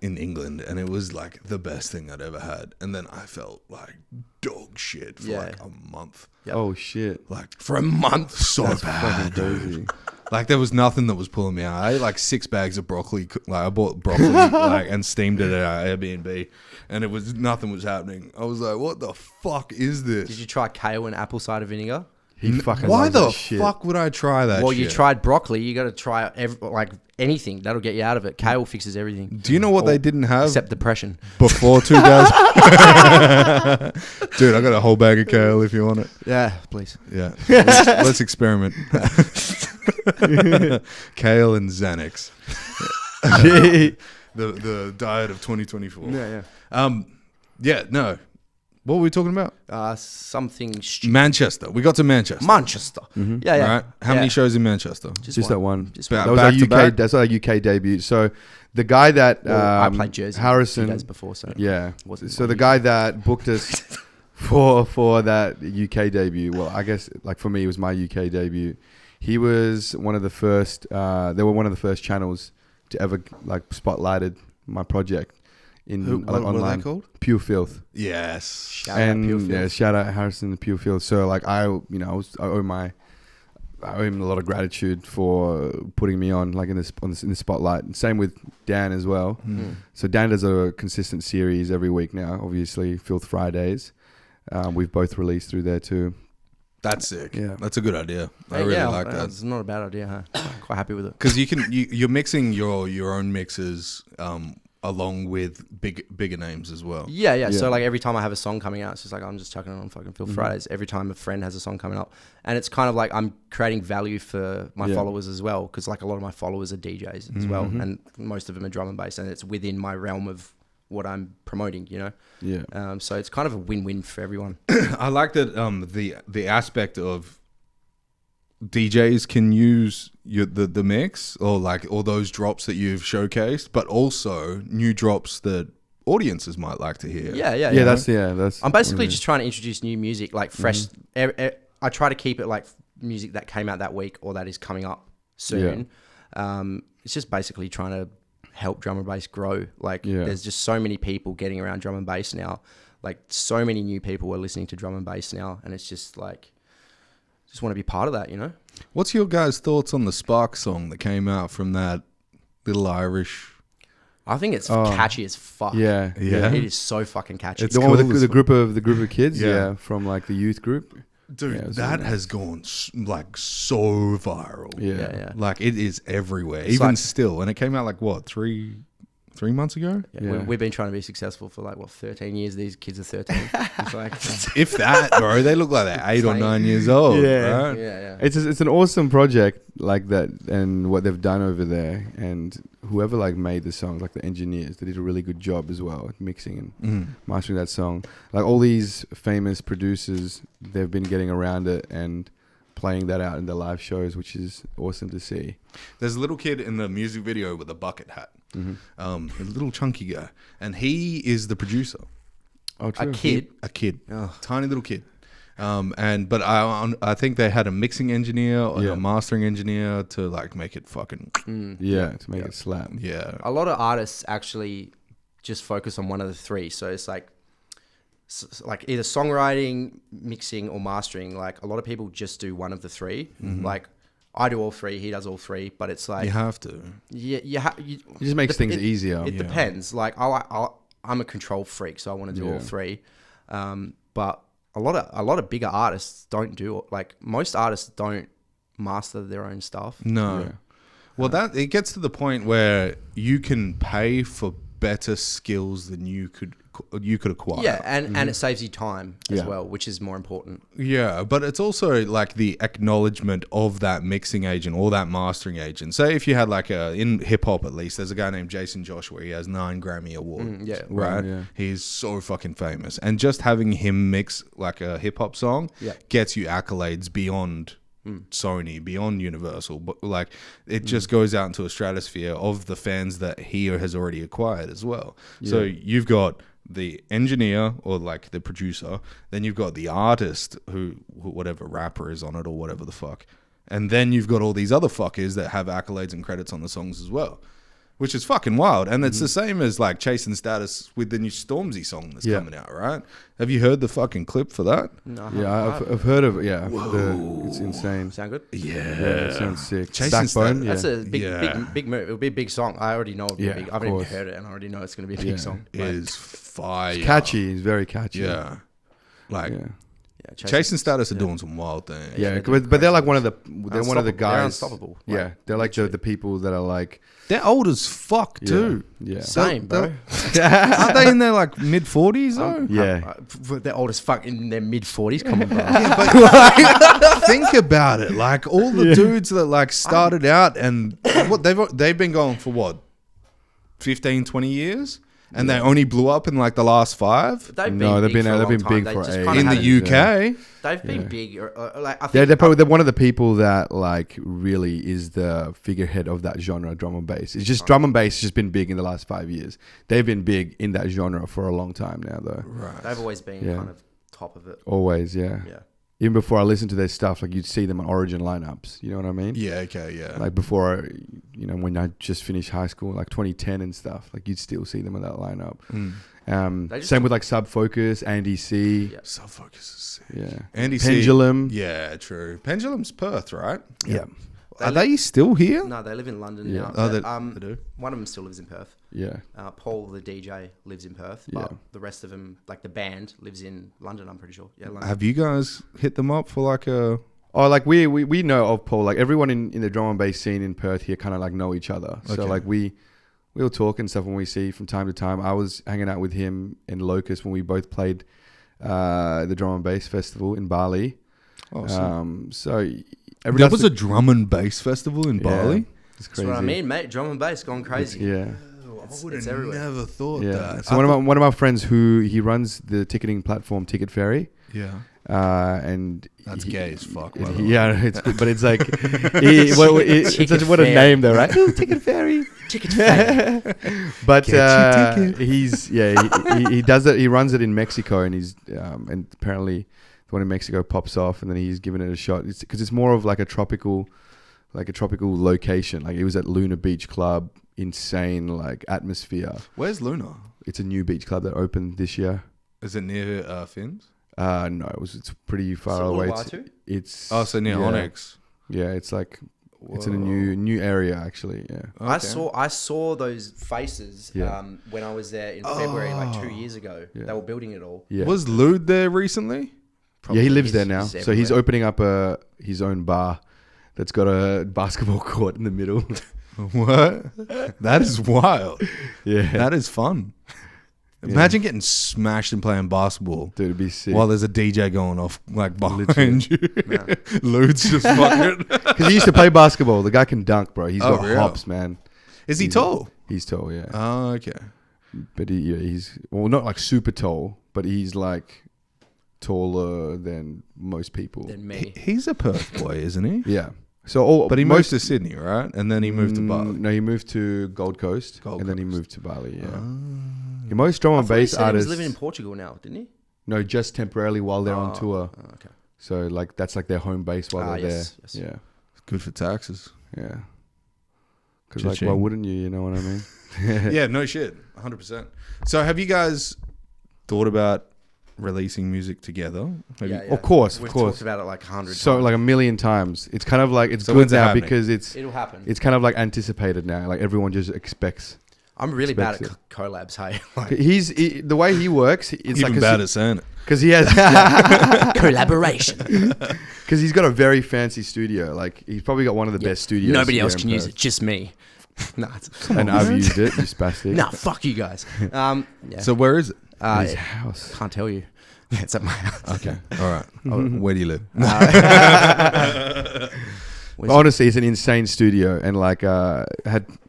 in England, and it was like the best thing I'd ever had. And then I felt like dog shit for like a month. Yep. Oh shit! Like For a month. so bad. Crazy. Like there was nothing that was pulling me out. I ate like 6 bags of broccoli. Like I bought broccoli and steamed it at our Airbnb, and it was nothing was happening. I was like, "What the fuck is this?" Did you try kale and apple cider vinegar? He fucking Why loves the that shit. fuck would I try that? Well, shit? you tried broccoli. You got to try anything. That'll get you out of it. Kale fixes everything. Do you know what they didn't have Except depression. before 2000? Dude, I got a whole bag of kale if you want it. Yeah, please. Yeah, let's experiment. Kale and Xanax. The diet of 2024. Yeah. Yeah, no. What were we talking about? Something stupid. Manchester. We got to Manchester. Manchester. Yeah, yeah. Right? How many shows in Manchester? Just that one. Just Ba- That was back our to UK. back? That's our UK debut. So the guy that I played Jersey Harrison a few days before, so Yeah. wasn't So the one guy that booked us for that UK debut, well, I guess like for me it was my UK debut. He was one of the first. They were one of the first channels to ever like spotlighted my project in What online. are they called? Pure Filth. Yes. Shout out And Pure Filth. yeah, shout out Harrison and Pure Filth. So like I owe him a lot of gratitude for putting me on like in the spotlight. And same with Dan as well. So Dan does a consistent series every week now. Obviously, Filth Fridays. We've both released through there too. That's sick. Yeah. That's a good idea. I Hey, really yeah, like that. It's not a bad idea, huh? Quite happy with it. Because you're mixing your own mixes along with bigger names as well. Yeah. Yeah. So like every time I have a song coming out, it's just like I'm just chucking it on fucking Filth Mhm. Fridays. Every time a friend has a song coming up, and it's kind of like I'm creating value for my Yeah. followers as well, because like a lot of my followers are DJs as well, Mhm. and most of them are drum and bass, and it's within my realm of what I'm promoting, you know. Yeah. So it's kind of a win-win for everyone. I like that the aspect of DJs can use the mix or like all those drops that you've showcased, but also new drops that audiences might like to hear. Yeah. That's. I'm basically just trying to introduce new music, like fresh. I try to keep it like music that came out that week or that is coming up soon. It's just basically trying to help drum and bass grow. Like there's just so many people getting around drum and bass now. Like so many new people are listening to drum and bass now, and it's just like, just want to be part of that, you know? What's your guys' thoughts on the Spark song that came out from that little Irish? I think it's catchy as fuck. Yeah. It is so fucking catchy. It's the one with the group of kids. Yeah, from like the youth group. Dude, that has gone like so viral. Yeah. Like it is everywhere, It's even like, still. And it came out like what, 3 months ago? We've been trying to be successful for like 13 years. These kids are 13. It's like, if that, bro, they look like they're 8 or 9 years old. Right? Yeah. It's an awesome project like that, and what they've done over there, and whoever like made the songs, like the engineers, they did a really good job as well at mixing and mastering that song. Like all these famous producers, they've been getting around it and playing that out in their live shows, which is awesome to see. There's a little kid in the music video with a bucket hat, a little chunky guy, and he is the producer. Oh, true. A kid, tiny little kid. But I think they had a mixing engineer or a mastering engineer to like make it fucking to make it slap. Yeah. A lot of artists actually just focus on one of the three. So it's like either songwriting, mixing, or mastering. Like a lot of people just do one of the three. Like I do all three, he does all three, but it's like you have to. Yeah, It just makes things easier. It depends. Like I'm a control freak, so I want to do all three. But a lot of bigger artists don't do, like most artists don't master their own stuff. No. Yeah. Well, it gets to the point where you can pay for better skills than you could acquire. Yeah, and it saves you time as well, which is more important. Yeah, but it's also like the acknowledgement of that mixing agent or that mastering agent. Say if you had like in hip hop at least, there's a guy named Jason Joshua. He has 9 Grammy awards. Right. Yeah. He's so fucking famous, and just having him mix like a hip hop song gets you accolades beyond Sony, beyond Universal, but like it just goes out into a stratosphere of the fans that he has already acquired as well. So you've got the engineer or like the producer, then you've got the artist who whatever rapper is on it or whatever the fuck, and then you've got all these other fuckers that have accolades and credits on the songs as well, which is fucking wild. And it's the same as like chasing status with the new Stormzy song that's coming out, right? Have you heard the fucking clip for that? No. Yeah, I've heard of it. Yeah, it's insane. Sound good? Yeah, it sounds sick. Chasing Backbone. That's a big move. It'll be a big song. I already know it'll be big. I haven't even heard it, and I already know it's going to be a big song. It is fire. It's catchy. It's very catchy. Yeah, like Chasing Status are doing some wild things. Yeah, but they're like one of the guys. They're unstoppable. Yeah, they're like the people that are like, they're old as fuck too. Yeah. Same, bro. Aren't they in their like mid-40s though? Yeah. They're old as fuck in their mid-40s. Come on, bro. Yeah, but think about it. Like all the dudes that like started out and what they've been going for what 15, 20 years? And they only blew up in like the last 5. They've been big for ages. In the UK. They've been big. Like I think they're one of the people that like really is the figurehead of that genre, drum and bass. It's just drum and bass has just been big in the last 5 years. They've been big in that genre for a long time now, though. Right. They've always been kind of top of it. Always, yeah. Even before I listened to their stuff, like you'd see them on Origin lineups. You know what I mean? Yeah. Okay. Yeah. Like before, when I just finished high school, like 2010 and stuff, like you'd still see them in that lineup. Same with like Sub Focus, Andy C. Yeah. Sub Focus is sick. Yeah. Andy Pendulum. C. Yeah. True. Pendulum's Perth, right? Yeah. Are they still here? No, they live in London now. Oh, they do. One of them still lives in Perth. Yeah. Paul, the DJ, lives in Perth, but the rest of them, like the band, lives in London. I'm pretty sure. Yeah. London. Have you guys hit them up for like a? Oh, like we know of Paul. Like everyone in the drum and bass scene in Perth here, kind of like know each other. Okay. So like we'll talk and stuff when we see from time to time. I was hanging out with him in Locust when we both played the drum and bass festival in Bali. Awesome. So. There was a drum and bass festival in Bali. It's crazy. That's what I mean, mate. Drum and bass gone crazy. Yeah. I would have never thought that. So one of my friends he runs the ticketing platform Ticket Ferry. Yeah. And That's gay as fuck. By it- the way. yeah, but it's like what a name though, right? Ooh, Ticket Fairy. Ticket fair. But Get your ticket. he does it. He runs it in Mexico, and he's and apparently the one in Mexico pops off, and then he's given it a shot. It's because it's more of like a tropical location. Like it was at Luna Beach Club, insane like atmosphere. Where's Luna? It's a new beach club that opened this year. Is it near Fins? No, it's pretty far away. It's So near Onyx. Yeah, it's like it's in a new area actually. Yeah. Okay. I saw those faces Yeah. when I was there in February, like 2 years ago. Yeah. They were building it all. Yeah. Was Lude there recently? Yeah, he lives He's- there now. he's So he's everywhere. opening up his own bar that's got a basketball court in the middle. What? That is wild. Yeah. That is fun. Imagine getting smashed and playing basketball Dude, it'd be sick. while there's a DJ going off like behind Literally. you. Lude's just fucking. Because he used to play basketball. The guy can dunk, bro. He's got real? hops, man. Is he tall? He's tall, yeah. Oh, okay. But he's not like super tall, but he's like taller than most people. Than me. He's a Perth boy, isn't he? Yeah. So But he moved to Sydney, right? And then he moved to Bali. No, he moved to Gold Coast, Gold and then he Coast. moved to Bali. Yeah. Most drum I and thought he bass said he was artists. living in Portugal now, didn't he? No, just temporarily while they're on tour. Oh, okay. So like that's like their home base while they're Yes. there. Good for taxes. Yeah. Because like, why Cha-ching. wouldn't you? You know what I mean? Yeah, no shit. 100%. So have you guys thought about releasing music together? Have you- Of course, We've of course. talked about it like 100 So times. like a million times. It's kind of like it's So good when's it now happening? because It'll happen. it's kind of like anticipated now. Like everyone just expects. I'm really bad at expects collabs, hey? Like, The way he works. It's Even like bad at saying it. because he has collaboration. because he's got a very fancy studio. Like he's probably got one of the best studios. Nobody here else in can use Perth. it, just me. Nah, And I've used it. You spastic. nah, fuck you guys. Yeah. So where is it? At his house. Can't tell you. It's at my house. Okay. All right. Where do you live? But honestly, it's an insane studio, and like when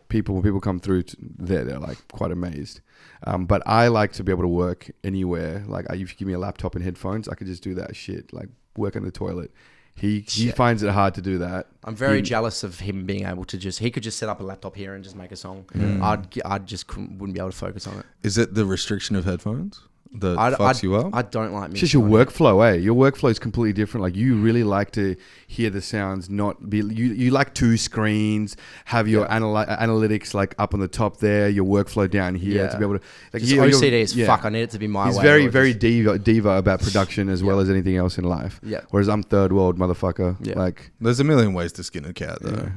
people come through they're like quite amazed. But I like to be able to work anywhere. Like if you give me a laptop and headphones, I could just do that shit. Like work on the toilet. He finds it hard to do that. I'm very jealous of him being able to he could just set up a laptop here and just make a song. I'd just wouldn't be able to focus on it. Is it the restriction of headphones that fucks you up? I don't like It's music. just your on workflow, eh? Your workflow is completely different. Like you really like to hear the sounds, you like two screens, have your analytics like up on the top there, your workflow down here to be able to like Just OCD as fuck. I need it to be my He's way. very, or very just- diva about production as well as anything else in life. Yeah. Whereas I'm third world motherfucker. Yeah. Like, There's a million ways to skin a cat, though.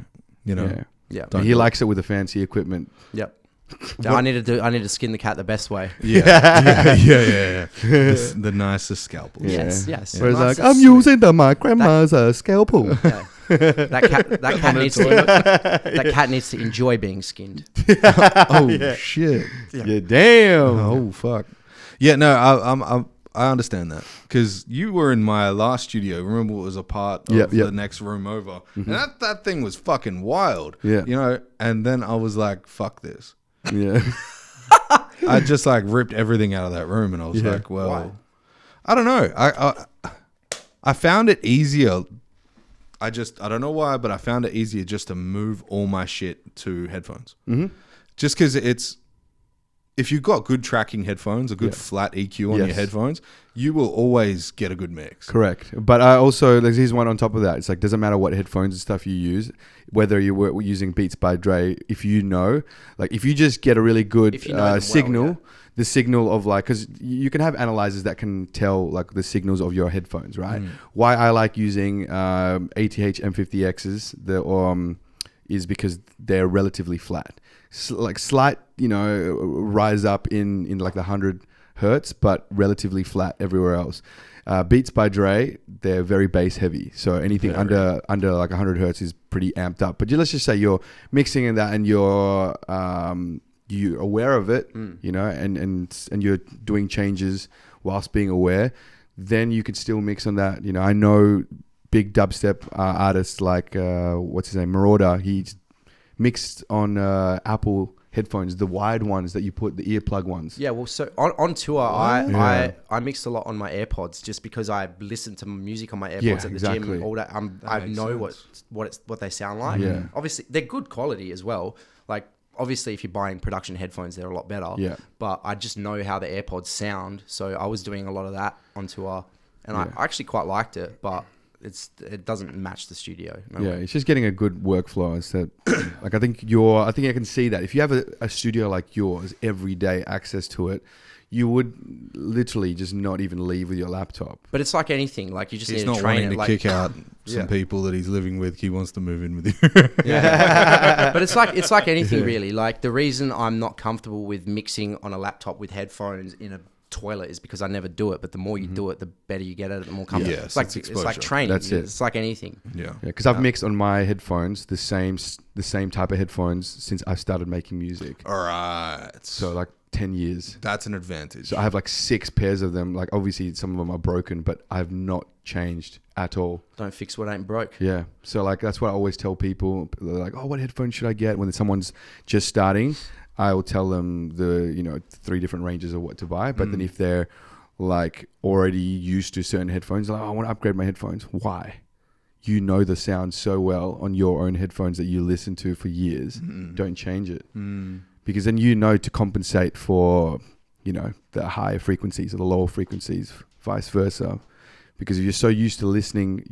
You know. yeah. Yeah. Don't He do it. likes it with the fancy equipment. Yep. I need to skin the cat the best way. Yeah. Yeah. The nicest scalpel. Yeah. Yes. Whereas Nice like, and I'm sweet. using my grandma's scalpel. Yeah. That cat needs to enjoy being skinned. Oh shit. Yeah, damn. Oh fuck. Yeah, no, I understand that because you were in my last studio. Remember, it was a part of the next room over, and that thing was fucking wild. Yeah. you know. And then I was like, "Fuck this." Yeah. I just like ripped everything out of that room, and I was like, "Well, Why? I don't know. I found it easier. I don't know why, but I found it easier just to move all my shit to headphones. Just because if you've got good tracking headphones, a good flat EQ on your headphones, you will always get a good mix. Correct. But I also, like, here's one on top of that. It's like, doesn't matter what headphones and stuff you use, whether you were using Beats by Dre, if you just get a really good If you know them signal, well, the signal of like, because you can have analyzers that can tell like the signals of your headphones, right? Why I like using ATH M50Xs, is because they're relatively flat. Like slight, rise up in like the 100 hertz, but relatively flat everywhere else. Beats by Dre, they're very bass heavy, so anything under like 100 hertz is pretty amped up. But let's just say you're mixing in that and you're aware of it, and you're doing changes whilst being aware, then you could still mix on that. I know big dubstep artists like what's his name, Marauder. He's mixed on Apple headphones, the wired ones that you put, the earplug ones. Yeah, well, so on tour, I mixed a lot on my AirPods just because I listen to music on my AirPods at the gym all that. I know what they sound like. Yeah. Obviously, they're good quality as well. Like, obviously, if you're buying production headphones, they're a lot better. Yeah. But I just know how the AirPods sound, so I was doing a lot of that on tour, and I actually quite liked it, but it doesn't match the studio. It's just getting a good workflow. Instead, like I think I can see that if you have a studio like yours, everyday access to it, you would literally just not even leave with your laptop. But it's like anything. Like you just he's need to train it. He's not wanting to kick out some people that he's living with. He wants to move in with you. But it's like anything really. Like the reason I'm not comfortable with mixing on a laptop with headphones in a toilet is because I never do it, but the more you do it, the better you get at it, the more comfortable. Yeah, it's like training. That's it. It's like anything. Yeah, because I've mixed on my headphones the same type of headphones since I started making music. All right, so like 10 years. That's an advantage. So I have like 6 pairs of them. Like obviously some of them are broken, but I've not changed at all. Don't fix what ain't broke. Yeah. So like that's what I always tell people. They're like, oh, what headphones should I get? When someone's just starting, I will tell them the 3 different ranges of what to buy. But then if they're like already used to certain headphones, like, oh, I want to upgrade my headphones. Why? You know the sound so well on your own headphones that you listen to for years. Don't change it. Because then you know to compensate for, the higher frequencies or the lower frequencies, vice versa. Because if you're so used to listening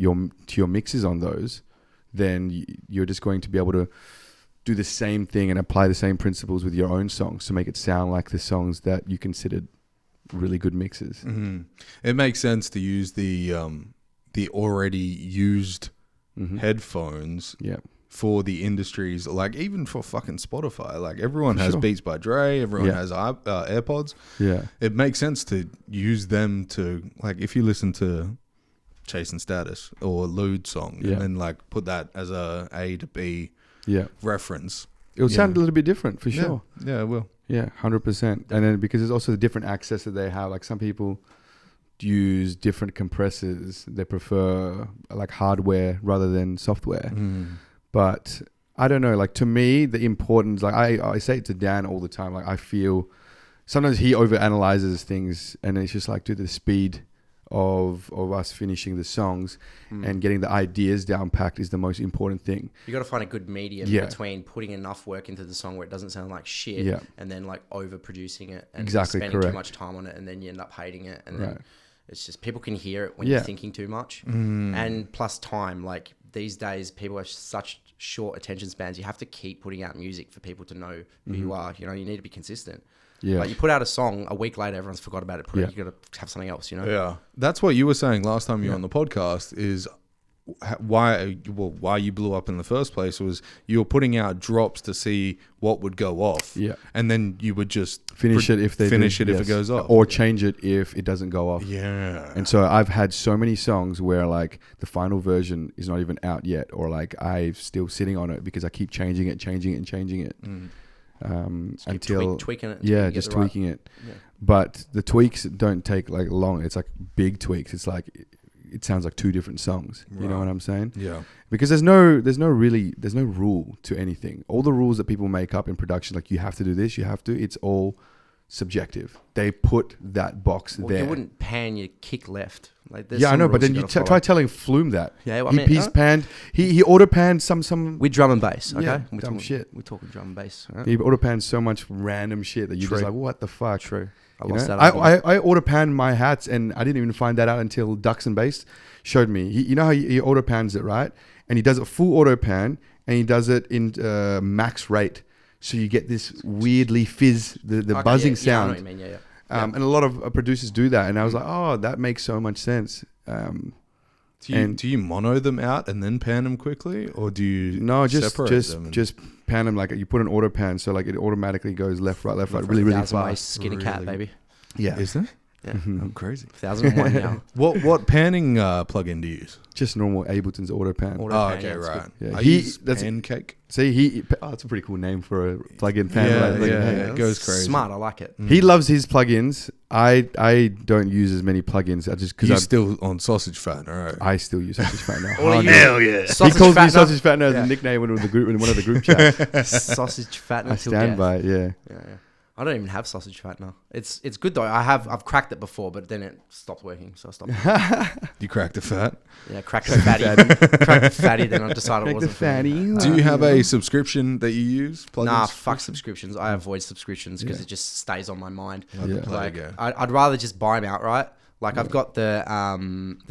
to your mixes on those, then you're just going to be able to do the same thing and apply the same principles with your own songs to make it sound like the songs that you considered really good mixes. It makes sense to use the already used headphones for the industries, like even for fucking Spotify. Like everyone has Beats by Dre, everyone has AirPods. Yeah, it makes sense to use them to, like, if you listen to Chasing Status or Lewd song and then like put that as A to B reference. It'll sound a little bit different for sure. Yeah, it will. Yeah, 100%. And then because there's also the different access that they have. Like some people use different compressors. They prefer like hardware rather than software. But I don't know, like to me, the importance, like I say it to Dan all the time, like I feel sometimes he overanalyzes things and it's just like, dude, the speed of us finishing the songs and getting the ideas down packed is the most important thing. You got to find a good medium between putting enough work into the song where it doesn't sound like shit and then like overproducing it and spending too much time on it and then you end up hating it and then it's just people can hear it when you're thinking too much and plus time. Like these days people have such short attention spans. You have to keep putting out music for people to know who you are. You need to be consistent. Yeah, like you put out a song, a week later, everyone's forgot about it. You got to have something else, Yeah, that's what you were saying last time you were on the podcast. Is why you blew up in the first place was you were putting out drops to see what would go off. Yeah, and then you would just finish it if it goes off, or change it if it doesn't go off. Yeah, and so I've had so many songs where like the final version is not even out yet, or like I'm still sitting on it because I keep changing it. Until tweaking it, just tweaking it. Yeah. But the tweaks don't take like long. It's like big tweaks. It's like it sounds like 2 different songs. Right. You know what I'm saying? Yeah. Because there's no rule to anything. All the rules that people make up in production, like you have to do this, you have to. It's all subjective. They put that box there. You wouldn't pan your kick left. Like I know, but then you try telling Flume that. Yeah, he's panned. He auto panned some with drum and bass. Okay, yeah, we're talking drum and bass. Right? He auto panned so much random shit that you're just like, what the fuck? True. I auto panned my hats, and I didn't even find that out until Ducks and Bass showed me. You know how he auto pans it, right? And he does it full auto pan, and he does it in max rate. So you get this weirdly fizz, the buzzing sound. I know what you mean. And a lot of producers do that. And I was like, oh, that makes so much sense. Do you mono them out and then pan them quickly? Or do you separate them? Just pan them, like you put an auto pan. So like it automatically goes left, right, really fast. Skinny cat, baby. Yeah. Is it? Yeah. I'm crazy. 1001 now. What panning plugin do you use? Just normal Ableton's auto pan. Auto Oh, pan, okay, yeah, it's right. good. Yeah, I he- use that's- Pancake. See, that's a pretty cool name for a plugin pan. Yeah, Like, yeah, hey, it goes crazy. Smart. I like it. He loves his plugins. I don't use as many plugins. I just You because still on sausage fat, all right? I still use Sausage Fat now. All of you- Hell yeah. He Sausage calls me fattener. Sausage Fat now as Yeah. a nickname in one of the group chats. Sausage fattener. I till stand death. by it. Yeah. Yeah. I don't even have sausage fattener. It's good though. I've cracked it before, but then it stopped working, so I stopped. You cracked a fat. Yeah, cracked the fatty. Cracked the fatty. Then I decided it wasn't for me. Do you have a subscription that you use? Plugin Nah, subscription? fuck subscriptions. I avoid subscriptions because Yeah. it just stays on my mind. Like the Yeah. play Like game. I'd rather just buy them outright. Like I've got the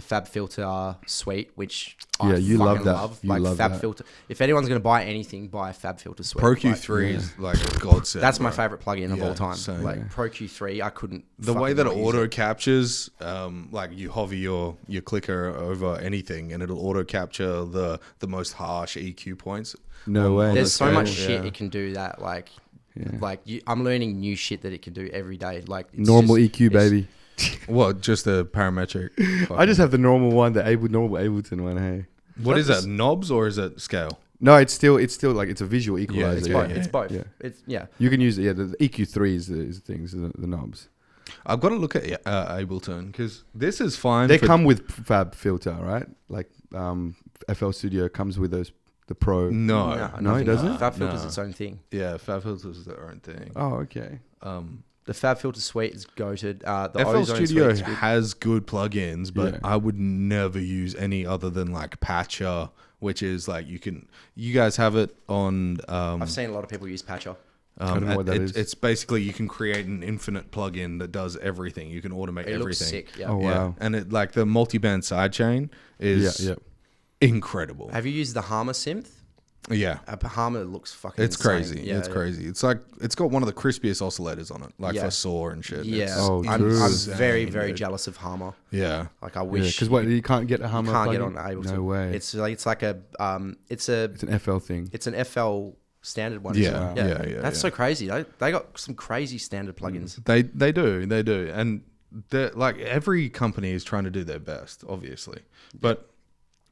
Fab Filter suite, which Yeah, I you love fucking that. love. You Like love Fab that. Filter. If anyone's gonna buy anything, buy a Fab Filter suite. Pro Like, Q3 is like a godsend. that's my bro. favorite plugin of Yeah, all time. same. Like Yeah. Pro Q3, I couldn't. The way fucking that it not use auto captures, like you hover your clicker over anything, and it'll auto capture the most harsh EQ points. No way. There's That's so cool. much shit Yeah. it can do that like Yeah. I'm learning new shit that it can do every day. Like it's Normal just- EQ, it's- baby. What? Just a parametric. I just have the normal one, the normal Ableton one. Hey. What is that? Knobs or is it scale? No, it's still like it's a visual equalizer. It's Yeah, both. yeah. It's both. Yeah. It's yeah. You can use it. Yeah, the EQ3 is the things, the knobs. I've got to look at Ableton because this is fine. They for- come with Fab Filter, right? Like FL Studio comes with the Pro. No, No, it doesn't? Fab Filter's No. its own thing. Yeah, Fab Filters is their own thing. Oh, okay. The Fab Filter suite is goated. The FL Ozone Studio suite is good. has good plugins, but Yeah. I would never use any other than like Patcher, which is like you guys have it on. I've seen a lot of people use Patcher. I don't know what that is. It's basically you can create an infinite plugin that does everything. You can automate It everything. looks sick. Yeah. Oh, wow. And it like the multi-band sidechain is Yeah, incredible. Have you used the Harmer synth? Yeah. Harmer looks fucking. It's insane. crazy. Yeah, It's yeah. crazy. It's like it's got one of the crispiest oscillators on it, like Yeah. for saw and shit. Yeah, It's Oh, I'm true. very insane, very dude. jealous of Harmer. Yeah. Like I Yeah, wish because what you can't get a Hummer. you can't get plugin? on Ableton. No way. It's like a It's an FL thing. it's an FL standard one. Yeah, isn't it? yeah, That's yeah. so crazy. They got some crazy standard plugins. They do, and they're like every company is trying to do their best, obviously. But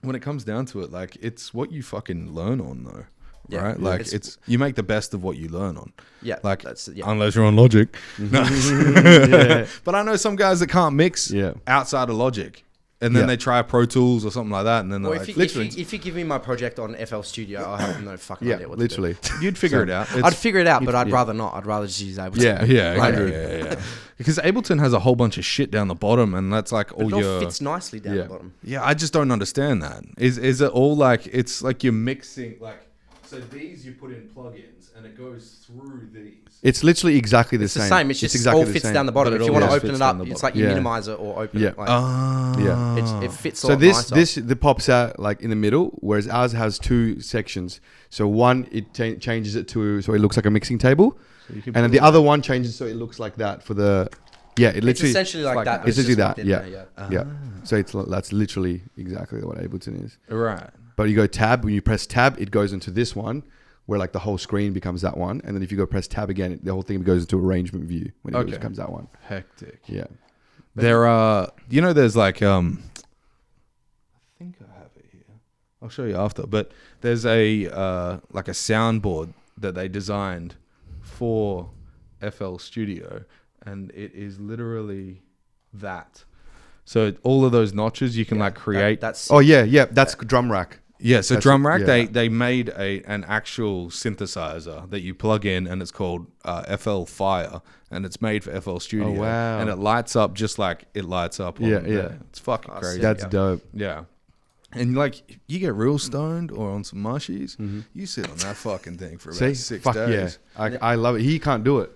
when it comes down to it, like it's what you fucking learn on, though, Yeah, right? yeah. Like It's- it's you make the best of what you learn on. Yeah, Like that's yeah. unless you're on Logic. No. Yeah. But I know some guys that can't mix Yeah. outside of Logic, and then Yeah. they try Pro Tools or something like that, and then they're Or like, if you give me my project on FL Studio, I'll have no fucking Yeah, idea what literally. to do. you'd figure it out. I'd figure it out, but I'd yeah. rather not. I'd rather just use Ableton. Yeah. Yeah, Like- yeah. Because Ableton has a whole bunch of shit down the bottom, and that's like all It all your. fits nicely down Yeah. the bottom. Yeah, I just don't understand that. Is it all like it's like you're mixing like so these you put in plugins and it goes through these. It's literally exactly the It's same. the same. It's just exactly all the fits same. down the bottom. But it If you want to always open fits it up, down the it's bottom. like you Yeah. minimize it or open Yeah. it. Like, Yeah. it fits So a lot nicer. this pops out like in the middle, whereas ours has two sections. So one it changes it to so it looks like a mixing table, you can and then put the other one changes so it looks like that for the. Yeah, it it's literally. essentially like that. but It's literally just that. within Yeah. there, Yeah. So that's literally exactly what Ableton is. right. But you go tab, when you press tab, it goes into this one, where like the whole screen becomes that one. And then if you go press tab again, the whole thing goes into arrangement view when it becomes that one. Hectic. Yeah. There are there's like I think I have it here. I'll show you after. But there's a like a soundboard that they designed for FL Studio, and it is literally that. So all of those notches you can like create. That's Oh yeah, that's drum rack. Yeah, so That's drum it, rack, yeah. they made an actual synthesizer that you plug in, and it's called FL Fire, and it's made for FL Studio. Oh, wow. And it lights up just like it lights up. Yeah, on yeah. there. It's fucking Oh, crazy. sick. That's Yeah. dope. Yeah. And like you get real stoned or on some mushies, you sit on that fucking thing for about See, 6 fuck days. yeah, I love it. He can't do it.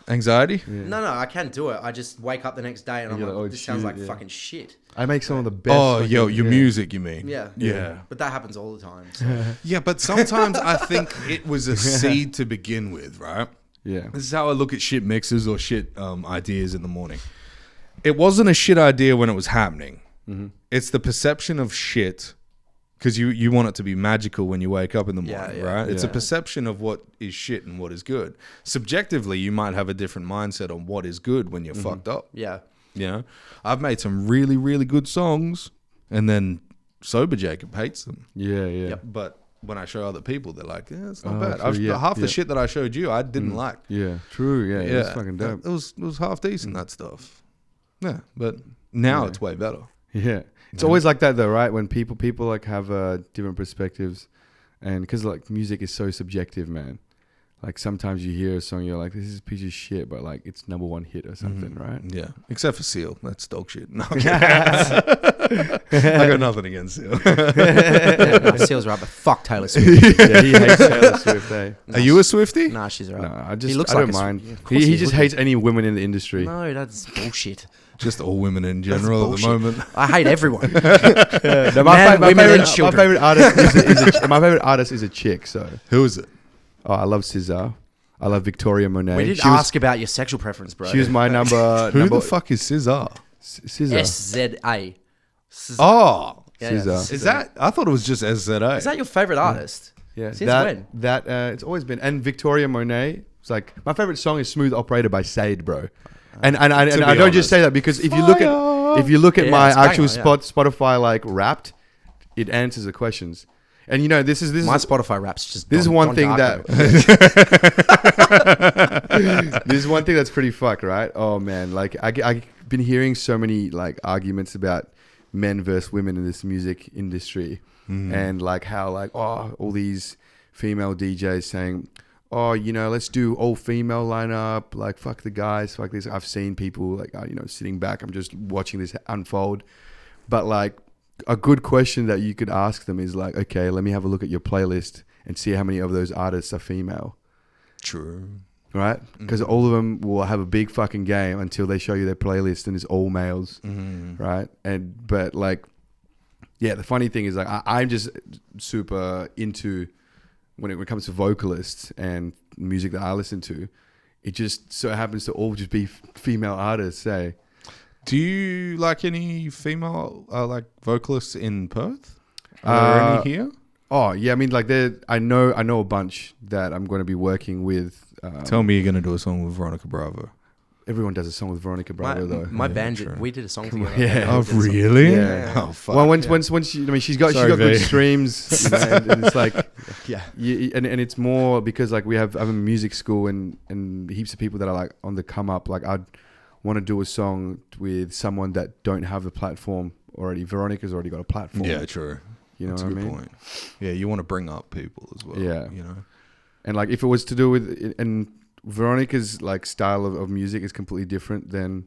Anxiety? No, I can do it. I just wake up the next day and I'm You're like, like, oh, this sounds like shit, yeah. fucking shit. I make some of the best. Oh, fucking- yo, your yeah. music, you mean? Yeah. Yeah. But that happens all the time. So. Yeah, but sometimes I think it was a seed to begin with, right? Yeah. This is how I look at shit mixes or shit ideas in the morning. It wasn't a shit idea when it was happening. It's the perception of shit Because you want it to be magical when you wake up in the morning, right? It's a Yeah. perception of what is shit and what is good. Subjectively, you might have a different mindset on what is good when you're fucked up. Yeah. You know, I've made some really, really good songs, and then sober Jacob hates them. Yeah. But when I show other people, they're like, "Yeah, it's not bad." true, Half the shit that I showed you, I didn't like. Yeah, true. Yeah, it's fucking dope. It was half decent, that stuff. Yeah, but now it's way better. Yeah, it's always like that though, right? When people like have different perspectives, and because like music is so subjective, man. Like sometimes you hear a song, you're like, "This is a piece of shit," but like it's #1 hit or something, right? Yeah, except for Seal, that's dog shit. No, I got nothing against Seal. Seal's right, but fuck Taylor Swift. Yeah, he hates Taylor Swift. Are you a Swiftie? Nah, she's right. No, I looks don't like a mind. Sw- of course He he just would. hates any women in the industry. No, that's bullshit. Just all women in general at the bullshit. moment. I hate everyone. No, Men, women, and my children. favorite artist my favorite artist is a chick. So, Who is it? I love SZA. I love Victoria Monet. We did She was- ask about your sexual preference, bro. She was my number. Who the fuck is SZA? SZA. SZA. Oh, Yeah, SZA. is that? I thought it was just SZA. Is that your favorite artist? Yeah, Since when? It's always been. And Victoria Monet. It's like my favorite song is "Smooth Operator" by Sade, bro. And I be don't just honest. say that because if you look at Yeah, my it's banger, actual yeah. Spotify like Wrapped, it answers the questions. And you know this is My Spotify rap's just. this is Don- one Don thing Darko. that this is one thing that's pretty fucked, right? Oh man, like I've been hearing so many like arguments about men versus women in this music industry, and like how like all these female DJs saying, "Oh, you know, let's do all female lineup. Like fuck the guys, fuck this." I've seen people like sitting back, I'm just watching this unfold, but like. A good question that you could ask them is like, okay, let me have a look at your playlist and see how many of those artists are female. True. Right? Because all of them will have a big fucking game until they show you their playlist and it's all males. Right? But like, yeah, the funny thing is like, I'm just super into when it comes to vocalists and music that I listen to, it just so happens to all just be female artists, say. Do you like any female like vocalists in Perth? Are there any here? Oh yeah, I mean like I know a bunch that I'm going to be working with. Tell me you're going to do a song with Veronica Bravo. Everyone does a song with Veronica Bravo though. My Yeah, band, true. we did a song together. Yeah. Oh, We did a song. really? Yeah. Oh, fuck. Well, once she, I mean, she's got Sorry, good V. streams, you know, and it's like, Yeah. and it's more because like I'm in music school and heaps of people that are like on the come up. Like I'd want to do a song with someone that don't have a platform already. Veronica's already got a platform. Yeah, true. You know That's what a I good mean? point. Yeah, you want to bring up people as well. Yeah. You know? And like if it was to do with and Veronica's like style of music is completely different than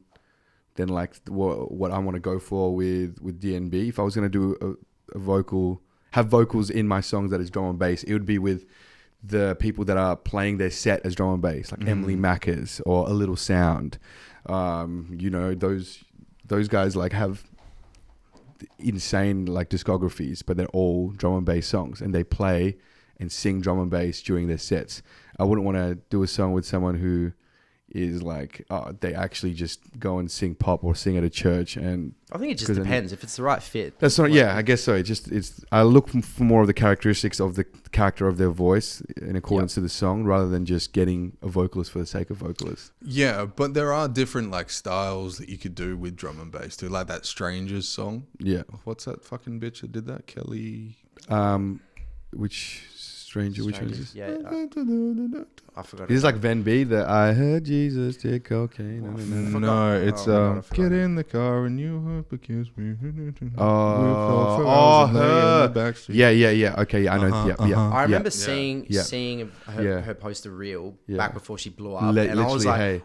like what I want to go for with DNB. If I was going to do have vocals in my songs that is drum and bass, it would be with the people that are playing their set as drum and bass, like Emily Mackers or A Little Sound. You know, those guys like have insane like discographies, but they're all drum and bass songs, and they play and sing drum and bass during their sets. I wouldn't want to do a song with someone who is like, they actually just go and sing pop or sing at a church. And I think it just 'cause then- depends if it's the right fit. that's not, Like, yeah, I guess so. It's I look for more of the characteristics of the character of their voice in accordance to the song, rather than just getting a vocalist for the sake of vocalist. Yeah, but there are different like styles that you could do with drum and bass too, like that Strangers song. Yeah. What's that fucking bitch that did that? Kelly. Which stranger? Which one is this? Yeah, I forgot. Is this like Van B? That I heard Jesus did cocaine. No, it's Oh my God, I forgot. get in the car and you hope it kills me. Her. Yeah. Okay, yeah, I know. Yeah. I remember yeah. seeing Yeah. her post a reel Yeah. back before she blew up, and I was Literally, like, hey.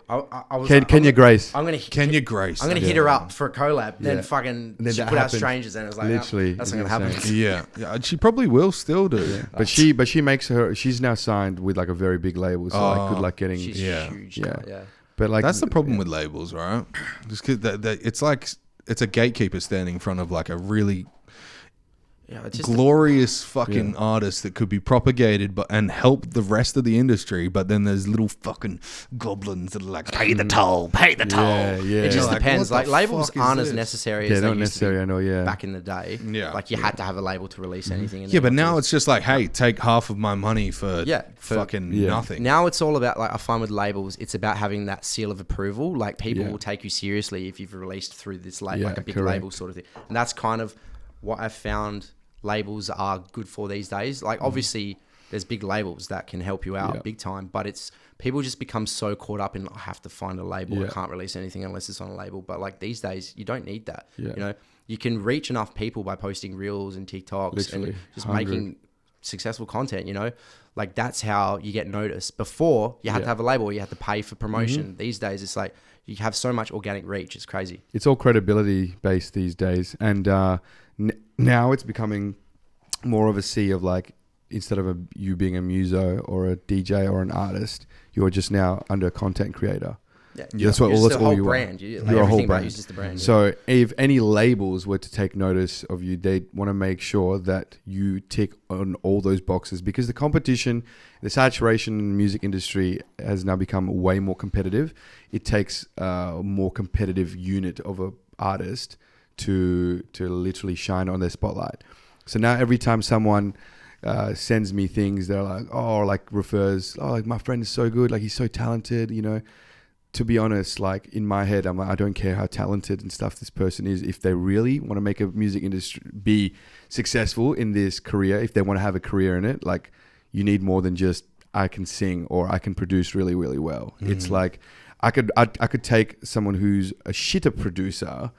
I was Kenya Grace. I'm gonna Kenya Grace. I'm gonna that's hit her the up for a collab. Then Yeah. fucking And then she that put out happened. Strangers, and it was like, Literally, that's it's not gonna happen. insane. Yeah, she probably will still do. But she makes her. She's now signed with like a very big label, so like good luck getting. She's Yeah. huge. Yeah. now, yeah. But like That's the problem with labels, right? Just 'cause it's like it's a gatekeeper standing in front of like a really. it's just glorious fucking artists that could be propagated and help the rest of the industry, but then there's little fucking goblins that are like, pay the toll. Yeah. It just Like, depends. what Like the labels fuck is aren't as this? necessary They're as they not used to be necessary, I know, yeah. back in the day. Yeah. Like you had to have a label to release anything. Yeah, but now it's just like, hey, take half of my money for fucking nothing. Now it's all about, like, I find with labels, it's about having that seal of approval. Like people will take you seriously if you've released through this like a big label sort of thing. And that's kind of what I've found labels are good for these days. Like obviously there's big labels that can help you out big time, but it's people just become so caught up in, I have to find a label. I can't release anything unless it's on a label. But like these days you don't need that. You know, you can reach enough people by posting reels and TikToks and just making successful content, you know. Like that's how you get noticed. Before you had to have a label, you had to pay for promotion. These days it's like you have so much organic reach. It's crazy. It's all credibility based these days. And now it's becoming more of a sea of like, instead of you being a muso or a DJ or an artist, you're just now under a content creator. Yeah, that's what all you brand. are. You're a whole brand. Is just the brand. So if any labels were to take notice of you, they want to make sure that you tick on all those boxes, because the competition, the saturation in the music industry has now become way more competitive. It takes a more competitive unit of an artist to literally shine on their spotlight. So now every time someone sends me things, they're like, refers, like my friend is so good, like he's so talented, you know. To be honest, like in my head, I'm like, I don't care how talented and stuff this person is. If they really want to make a music industry, be successful in this career, if they want to have a career in it, like you need more than just I can sing or I can produce really, really well. It's like I could take someone who's a shitter producer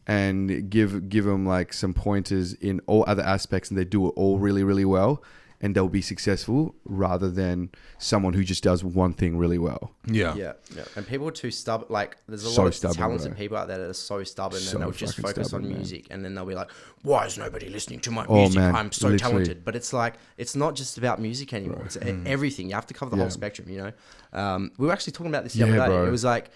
and give them like some pointers in all other aspects, and they do it all really, really well, and they'll be successful, rather than someone who just does one thing really well. Yeah. And people are too stubborn. Like there's a lot of talented people out there that are so stubborn, and they'll just focus on music, and then they'll be like, why is nobody listening to my music? Man, I'm so talented. But it's like, it's not just about music anymore. It's everything. You have to cover the whole spectrum, you know? We were actually talking about this the other day. Bro. It was like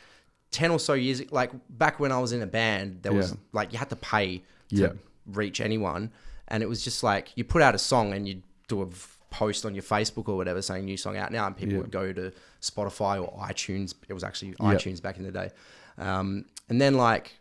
10 or so years, like back when I was in a band, there was like, you had to pay to reach anyone. And it was just like, you put out a song and you'd do a post on your Facebook or whatever saying new song out now, and people would go to Spotify or iTunes. It was actually iTunes back in the day. And then like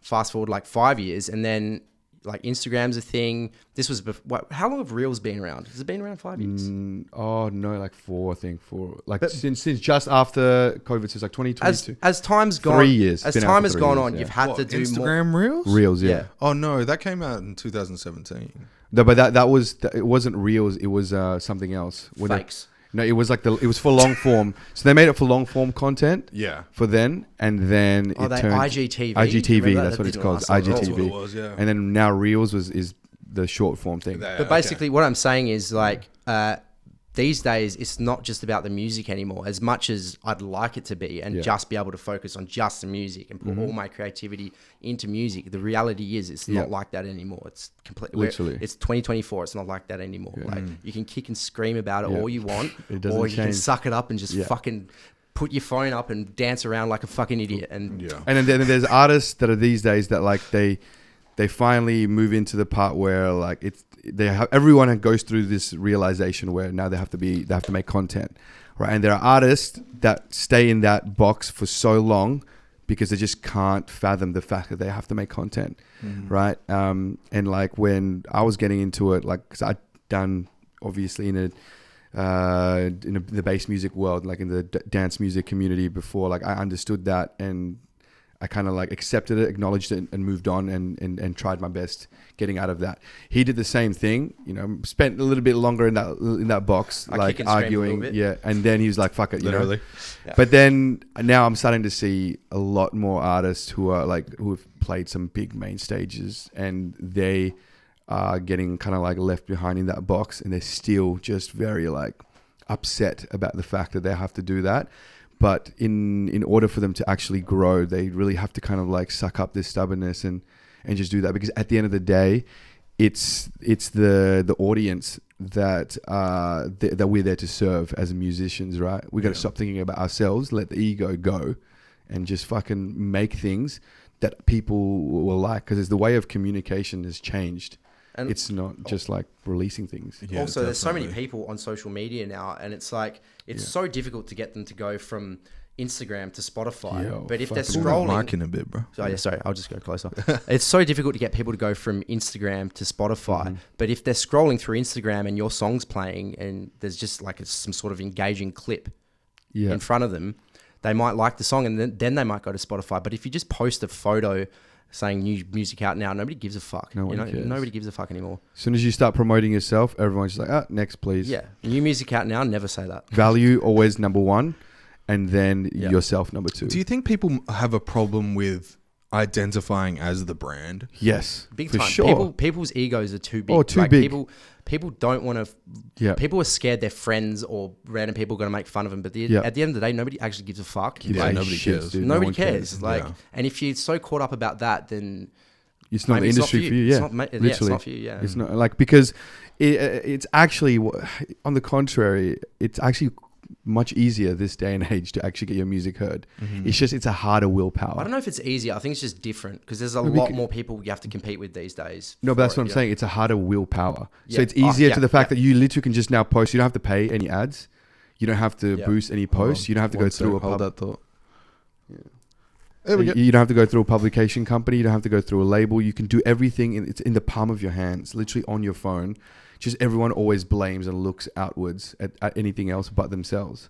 fast forward like 5 years, and then like Instagram's a thing. This was how long have Reels been around? Has it been around 5 years? Oh no, like 4, I think. 4, like since just after COVID, so it's like 2022. As time's gone, 3 years. As time has gone on, you've had to do Instagram more. Reels? Reels, yeah. Oh no, that came out in 2017. No, but that was it wasn't Reels. It was something else. Fakes. No, it was like it was for long form. So they made it for long form content. Yeah. For then, and then it turned IGTV. IGTV. That's what it's called. That's what IGTV. it was, yeah. And then now Reels is the short form thing. But basically, what I'm saying is like these days, it's not just about the music anymore, as much as I'd like it to be, and just be able to focus on just the music and put all my creativity into music. The reality is, it's not like that anymore. It's completely, it's 2024. It's not like that anymore. Like you can kick and scream about it all you want, or you can suck it up and just fucking put your phone up and dance around like a fucking idiot. And and then there's artists that are these days that like they finally move into the part where like everyone goes through this realization where now they have to make content, right? And there are artists that stay in that box for so long because they just can't fathom the fact that they have to make content, right? And like when I was getting into it, like because I'd done obviously in the bass music world, like in the dance music community before, like I understood that, and I kind of like accepted it, acknowledged it, and moved on and tried my best getting out of that. He did the same thing, you know, spent a little bit longer in that box, like arguing. Yeah. And then he was like, fuck it, you know. Yeah. But then now I'm starting to see a lot more artists who have played some big main stages, and they are getting kind of like left behind in that box, and they're still just very like upset about the fact that they have to do that. But in order for them to actually grow, they really have to kind of like suck up this stubbornness and just do that, because at the end of the day, it's the audience that we're there to serve as musicians, right? We got to stop thinking about ourselves, let the ego go, and just fucking make things that people will like, because the way of communication has changed. And it's not just like releasing things. Yeah, also, there's so many definitely. people on social media now, and it's like it's so difficult to get them to go from Instagram to Spotify. Yo, but if they're Pull that scrolling, mic in a bit, bro. oh, yeah, sorry, I'll just go closer. It's so difficult to get people to go from Instagram to Spotify. But if they're scrolling through Instagram and your song's playing and there's just like some sort of engaging clip in front of them, they might like the song, and then they might go to Spotify. But if you just post a photo saying new music out now, nobody gives a fuck. Nobody cares. Nobody gives a fuck anymore. As soon as you start promoting yourself, everyone's just like, next, please. Yeah, new music out now, never say that. Value always number one, and then yourself number two. Do you think people have a problem with identifying as the brand? Yes, Big for time. sure. People's egos are too big. Oh, too big. People don't want to. Yeah. People are scared their friends or random people are going to make fun of them. But at the end of the day, nobody actually gives a fuck. Yeah, Like, nobody shit, cares. dude. No Nobody one cares. Like, Yeah. and if you're so caught up about that, then It's not maybe the industry for you. Yeah, it's not for you. Yeah. It's not like, because it's actually, on the contrary, it's actually much easier this day and age to actually get your music heard. It's a harder willpower. I don't know if it's easier. I think it's just different because there's a lot more people you have to compete with these days. No, but that's what I'm saying. It's a harder willpower. Yeah. So it's easier Oh, to the fact yeah. that you literally can just now post. You don't have to pay any ads. You don't have to boost any posts. You don't have to go through Hold that thought. There we go. You don't have to go through a publication company. You don't have to go through a label. You can do everything. It's in the palm of your hands, literally on your phone. Just everyone always blames and looks outwards at anything else but themselves.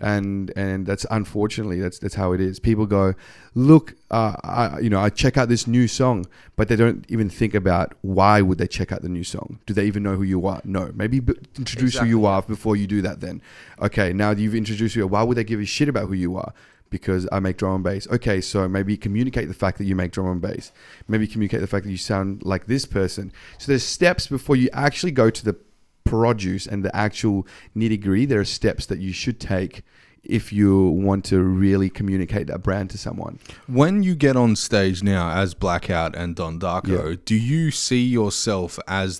And that's unfortunately that's how it is. People go, look, I check out this new song, but they don't even think about why would they check out the new song. Do they even know who you are? No. Maybe introduce who you are before you do that. Then, okay, now you've introduced who you are. Why would they give a shit about who you are? Because I make drum and bass. Okay, so maybe communicate the fact that you make drum and bass. Maybe communicate the fact that you sound like this person. So there's steps before you actually go to the produce and the actual nitty-gritty. There are steps that you should take if you want to really communicate that brand to someone. When you get on stage now as BLKOUT and Don Darkoe, do you see yourself as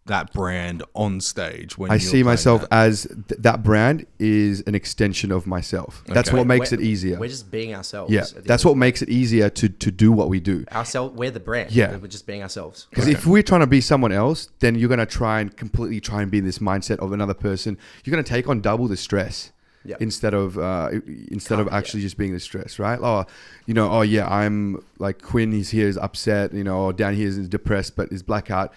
that brand on stage? When I you're see playing myself that? as that brand is an extension of myself. That's Okay. what makes it easier. We're just being ourselves. Yeah, that's what makes it easier to do what we do. We're the brand. Yeah. We're just being ourselves. Because if we're trying to be someone else, then you're going to try and be in this mindset of another person. You're going to take on double the stress. Yeah. Instead of actually just being the stress, right? I'm like Quinn. He's here is upset, or down here is depressed, but is BLKOUT.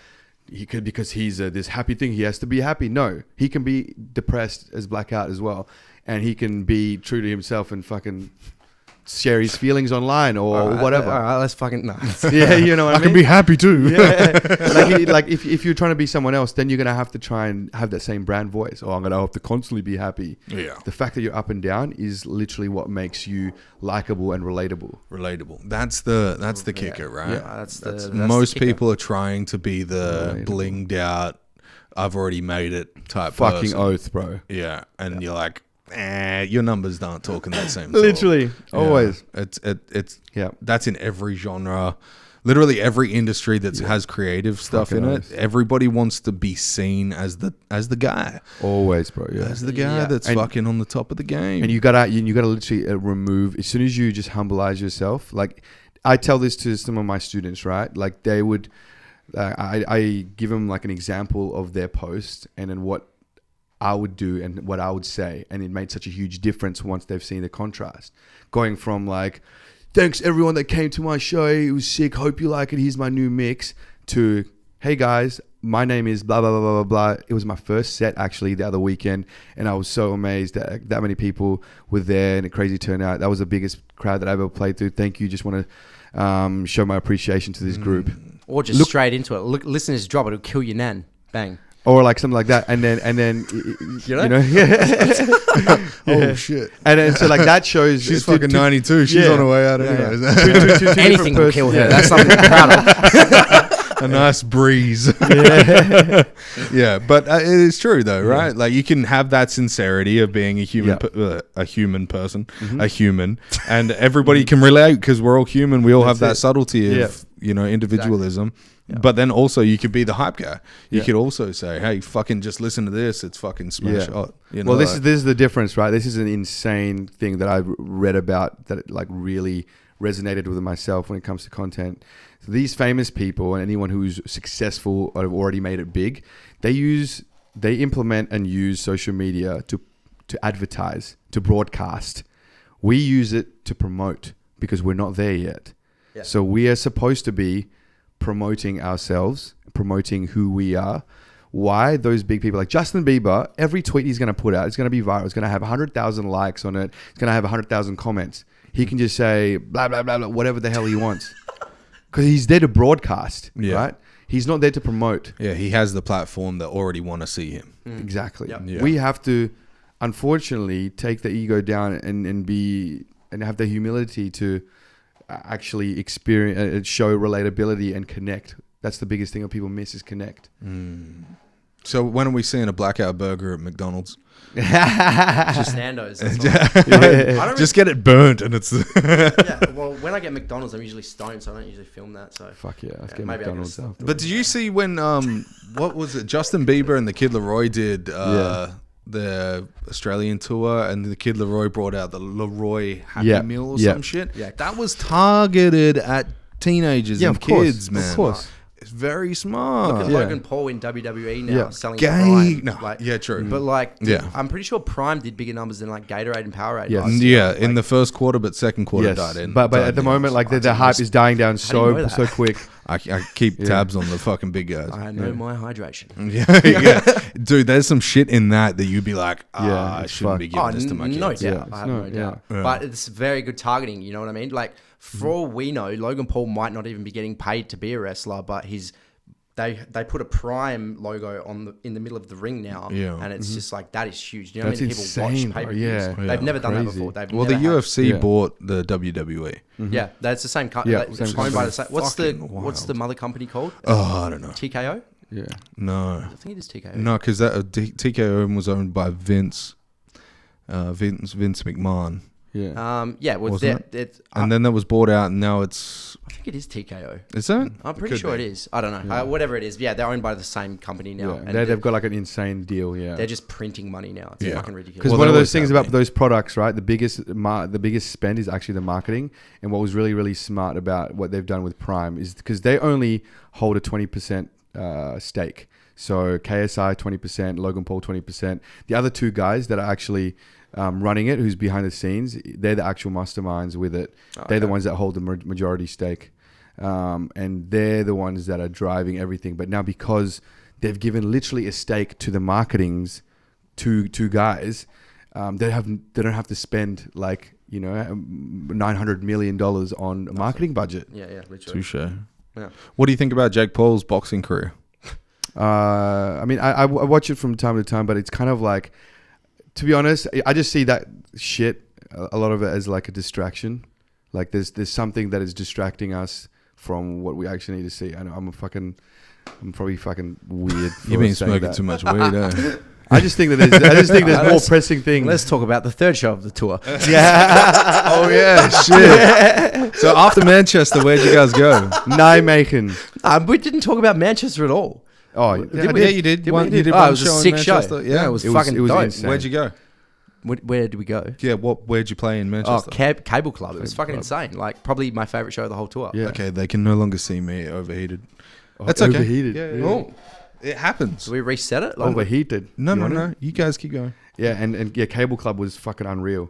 He could, because he's this happy thing. He has to be happy. No, he can be depressed as BLKOUT as well, and he can be true to himself and fucking share his feelings online or whatever. All right, let's fucking no. Yeah, you know what I mean? can be happy too. Yeah. like if you're trying to be someone else, then you're going to have to try and have that same brand voice. I'm going to have to constantly be happy. Yeah. The fact that you're up and down is literally what makes you likable and relatable. That's the kicker, right? Yeah, that's most the kicker. people are trying to be the blinged out, I've already made it type Fucking person. oath, bro. Yeah. And you're like, your numbers aren't talking that same talk. Literally, always. It's Yeah. That's in every genre. Literally every industry that has creative stuff Fucking in it. oath. Everybody wants to be seen as the guy. Always, bro. Yeah. As the guy that's And- fucking on the top of the game. And you gotta literally remove, as soon as you just humbleize yourself. Like, I tell this to some of my students, right? Like, they would, I give them like an example of their post and then what I would do and what I would say, and it made such a huge difference once they've seen the contrast, going from like, thanks everyone that came to my show, it was sick, hope you like it, here's my new mix, to, hey guys, my name is blah blah blah blah blah. It was my first set actually the other weekend, and I was so amazed that many people were there and a crazy turnout. That was the biggest crowd that I ever played through. Thank you. Just want to show my appreciation to this group. Or just straight into it. Look, listen to this drop. It'll kill your nan. Bang. Or like something like that, and then you know, Oh shit! and then so like that shows She's fucking 92. She's yeah. on her way out anyways. two Anything will kill her. Yeah. That's something to be proud of. A nice breeze. Yeah, but it is true though, right? Like you can have that sincerity of being a human, a human person, a human, and everybody can relate because we're all human. We all have that subtlety of individualism. Yeah. But then also you could be the hype guy. You could also say, "Hey, fucking just listen to this. It's fucking smash hot." You know, well, this is the difference, right? This is an insane thing that I've read about that like really resonated with myself when it comes to content. So these famous people and anyone who's successful or have already made it big, they implement and use social media to advertise, to broadcast. We use it to promote because we're not there yet. Yeah. So we are supposed to be promoting ourselves, promoting who we are. Why? Those big people like Justin Bieber, every tweet he's going to put out, it's going to be viral. It's going to have 100,000 likes on it. It's going to have 100,000 comments. He can just say blah, blah, blah, blah, whatever the hell he wants. Because he's there to broadcast, right? He's not there to promote. Yeah, he has the platform that already want to see him. Exactly. Yep. Yeah. We have to, unfortunately, take the ego down and have the humility to actually experience, show relatability and connect. That's the biggest thing that people miss is connect. So when are we seeing a blackout burger at McDonald's? Just Nando's. That's all. I don't Just get it burnt and it's... yeah, well, when I get McDonald's, I'm usually stoned, so I don't usually film that. So Fuck yeah, let's get maybe I McDonald's can- after. But did you see when, what was it, Justin Bieber and the Kid Laroi did the Australian tour, and the Kid Laroi brought out the Laroi Happy Meal or some shit? Yeah. That was targeted at teenagers and kids, man. Of course. It's very smart. Look at Yeah. Logan Paul in WWE now selling Gay. Prime. No, yeah, true. But like, Yeah. I'm pretty sure Prime did bigger numbers than like Gatorade and Powerade. Yes. last year. Yeah, in the first quarter, but second quarter Yes, died in. but died at the in. moment, like the Fucking hype is dying down do you know so that? quick. I keep tabs on the fucking big guys. I know my hydration. Yeah. Dude, there's some shit in that you'd be like, I it's shouldn't be giving this to my kids. No doubt. Yeah, I have no, no doubt. yeah. But it's very good targeting. You know what I mean? Like, for all we know, Logan Paul might not even be getting paid to be a wrestler, but they put a Prime logo in the middle of the ring now, and it's just like, that is huge. You know That's how many people insane, watch bro. pay-per-views? Yeah. They've never done that Crazy. before. They've Well, the never had- UFC bought the WWE. Yeah, that's the same company. Yeah, It's same owned by company. the same. What's Fucking the mother company called? Oh, I don't know. TKO. Yeah. No. I think it is TKO. No, because TKO was owned by Vince McMahon. Yeah. Yeah, well, Wasn't it's And then that was bought out, and now it's... I think it is TKO. Is that? I'm pretty Could sure be. it is. I don't know. Whatever it is. Yeah, they're owned by the same company now. Yeah. And They've got like an insane deal. Yeah. they're just printing money now. It's Yeah. fucking ridiculous. Because Well, one they of always those things have about been. those products, right? The biggest spend is actually the marketing. And what was really, really smart about what they've done with Prime is because they only hold a 20% stake. So KSI 20%, Logan Paul 20%. The other two guys that are actually running it, who's behind the scenes, they're the actual masterminds with it. They're the ones that hold the majority stake. And they're the ones that are driving everything. But now because they've given literally a stake to the marketings, two guys, they don't have to spend like, you know, $900 million on a marketing budget. Yeah, literally. Touche. Yeah. What do you think about Jake Paul's boxing career? I mean, I watch it from time to time, but it's kind of like, to be honest, I just see that shit, a lot of it as like a distraction. Like there's something that is distracting us from what we actually need to see. I know I'm probably fucking weird. You've been smoking too much weed, eh? I just think that there's more pressing things. Let's talk about the third show of the tour. Yeah. Oh, yeah, shit. So after Manchester, where'd you guys go? Nijmegen. We didn't talk about Manchester at all. Oh, Yeah, you did. Did One, we? you did Oh, one it was a show in sick show. Manchester. Yeah, it was It was- fucking it was dope. insane. Where'd you go? Where did we go? Yeah, where'd you play in Oh, Manchester? Cable Club. It was fucking insane. Like, probably my favorite show of the whole tour. Yeah. Okay, they can no longer see me overheated. Oh, That's okay. overheated. Yeah. Oh, It happens. do we reset it? Like, Overheated. No, You no, want it? no. You guys keep going. Yeah, and yeah, Cable Club was fucking unreal.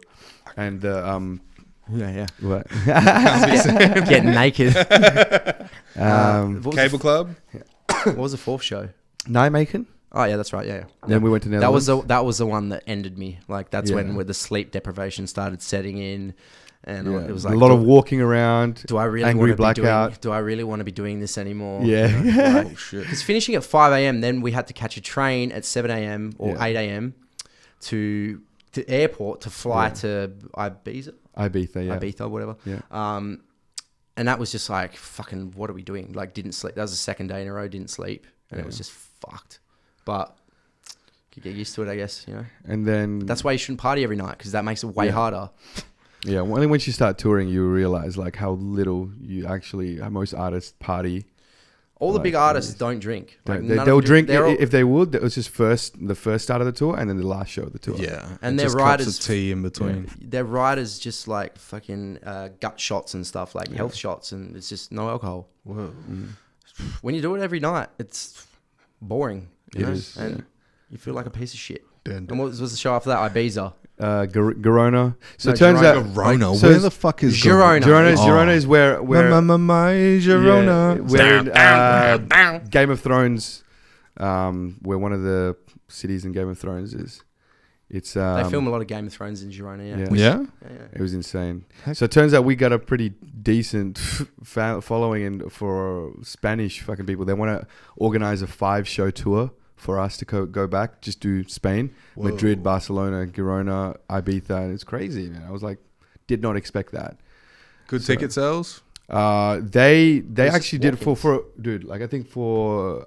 And Yeah. what? Get naked. What was Cable Club? what was the fourth show? Nijmegen. Oh yeah, that's right. Yeah. Then we went to That was Netherlands. that was the one that ended me. Like that's Yeah. when the sleep deprivation started setting in, and Yeah. it was like a lot of walking around. Do I really angry want to be blackout. doing? Do I really want to be doing this anymore? Yeah. Oh, shit. Because finishing at 5 a.m., then we had to catch a train at 7 a.m. or Yeah. 8 a.m. to airport to fly to Ibiza, Ibiza, whatever. Yeah. And that was just like, fucking, what are we doing? Like, didn't sleep. That was the second day in a row, didn't sleep. And it was just fucked. But you get used to it, I guess, you know. And then That's why you shouldn't party every night, because that makes it way Yeah. harder. yeah, only once you start touring, you realize like how little you actually. Most artists party All the Like, big artists don't drink. Like, none of they'll them drink they're all- if they would. It was just the first start of the tour and then the last show of the tour. Yeah, And just their cups riders- of tea in between. their riders just like fucking gut shots and stuff, like health shots, and it's just no alcohol. Whoa. When you do it every night, it's boring. You It know? is, And you feel like a piece of shit. Dun, And what was the show after that? Ibiza. Girona. So No, it turns Girona. out Verona. So Where it's- the fuck is Girona. Girona is where my Girona. where in, Game of Thrones, where one of the cities in Game of Thrones is. It's They film a lot of Game of Thrones in Girona. Yeah. Yeah. Yeah. Yeah. It was insane. So it turns out we got a pretty decent following for Spanish fucking people. They want to organize a 5-show tour for us to go back, just do Spain, Whoa. Madrid, Barcelona, Girona, Ibiza, and it's crazy, man. I was like, did not expect that. Good ticket sales. They actually did walk-ins. for dude, like I think for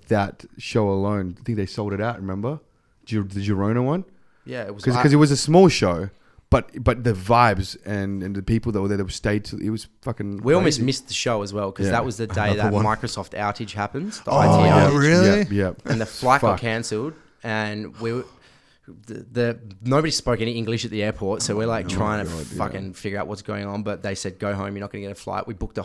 that show alone, I think they sold it out. Remember, the Girona one, Yeah, it was because it was a small show. But the vibes and the people that were there that stayed till it was fucking. we almost crazy. missed the show as well because Yeah. that was the day that Another one. Microsoft outage happens. The Oh, IT outage. really? Yeah. And the flight got Fuck. cancelled, and we were, nobody spoke any English at the airport, so we're like trying to fucking figure out what's going on. But they said go home, you're not going to get a flight. We booked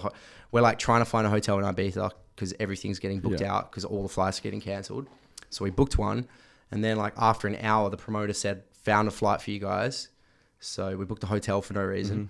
we're like trying to find a hotel in Ibiza because everything's getting booked out because all the flights are getting cancelled. So we booked one, and then like after an hour, the promoter said found a flight for you guys. So we booked a hotel for no reason.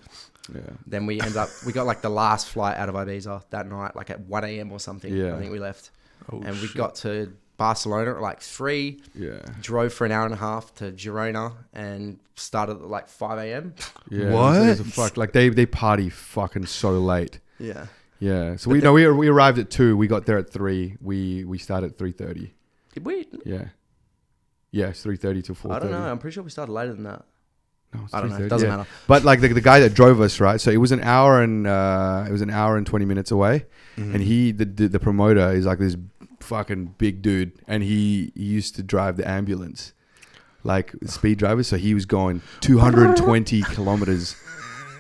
Yeah. Then we we got like the last flight out of Ibiza that night, like at 1 a.m. or something. Yeah. I think we left. Oh, And we got to Barcelona at like 3, Yeah. drove for an hour and a half to Girona and started at like 5 a.m. Yeah. What? It was a fuck, like they party fucking so late. Yeah. Yeah. So we arrived at 2. We got there at 3. We started at 3:30. Did we? Yeah. Yeah, it's 3:30 to 4:30. I don't know. I'm pretty sure we started later than that. No, it's I don't know. 3:30, It doesn't yeah. matter. But like the guy that drove us, right? So it was an hour and 20 minutes away, and he the promoter is like this fucking big dude, and he used to drive the ambulance, like speed driver. So he was going 220 kilometers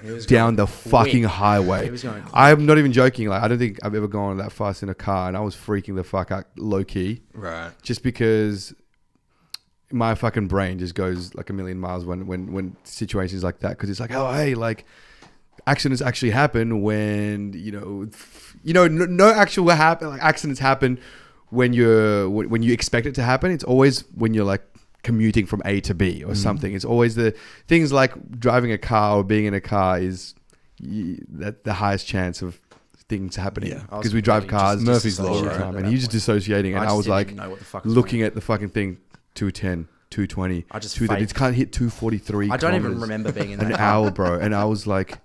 It was down the quick. fucking highway. It was going quick. I'm not even joking. Like I don't think I've ever gone that fast in a car, and I was freaking the fuck out, low key, Right. just because my fucking brain just goes like a million miles when situations like that, because it's like, oh hey, like accidents actually happen when no actual happen, like accidents happen when you expect it to happen. It's always when you're like commuting from A to B or something. It's always the things like driving a car or being in a car is that the highest chance of things happening, Yeah. because we drive cars Murphy's Law, all the right? time, and he was just dissociating, and I was didn't like even know what the fuck was looking at the fucking thing, 210, 220, I just 230. faked. It can't hit 243. I don't even kilometers remember being in an that car. hour, bro. And I was like,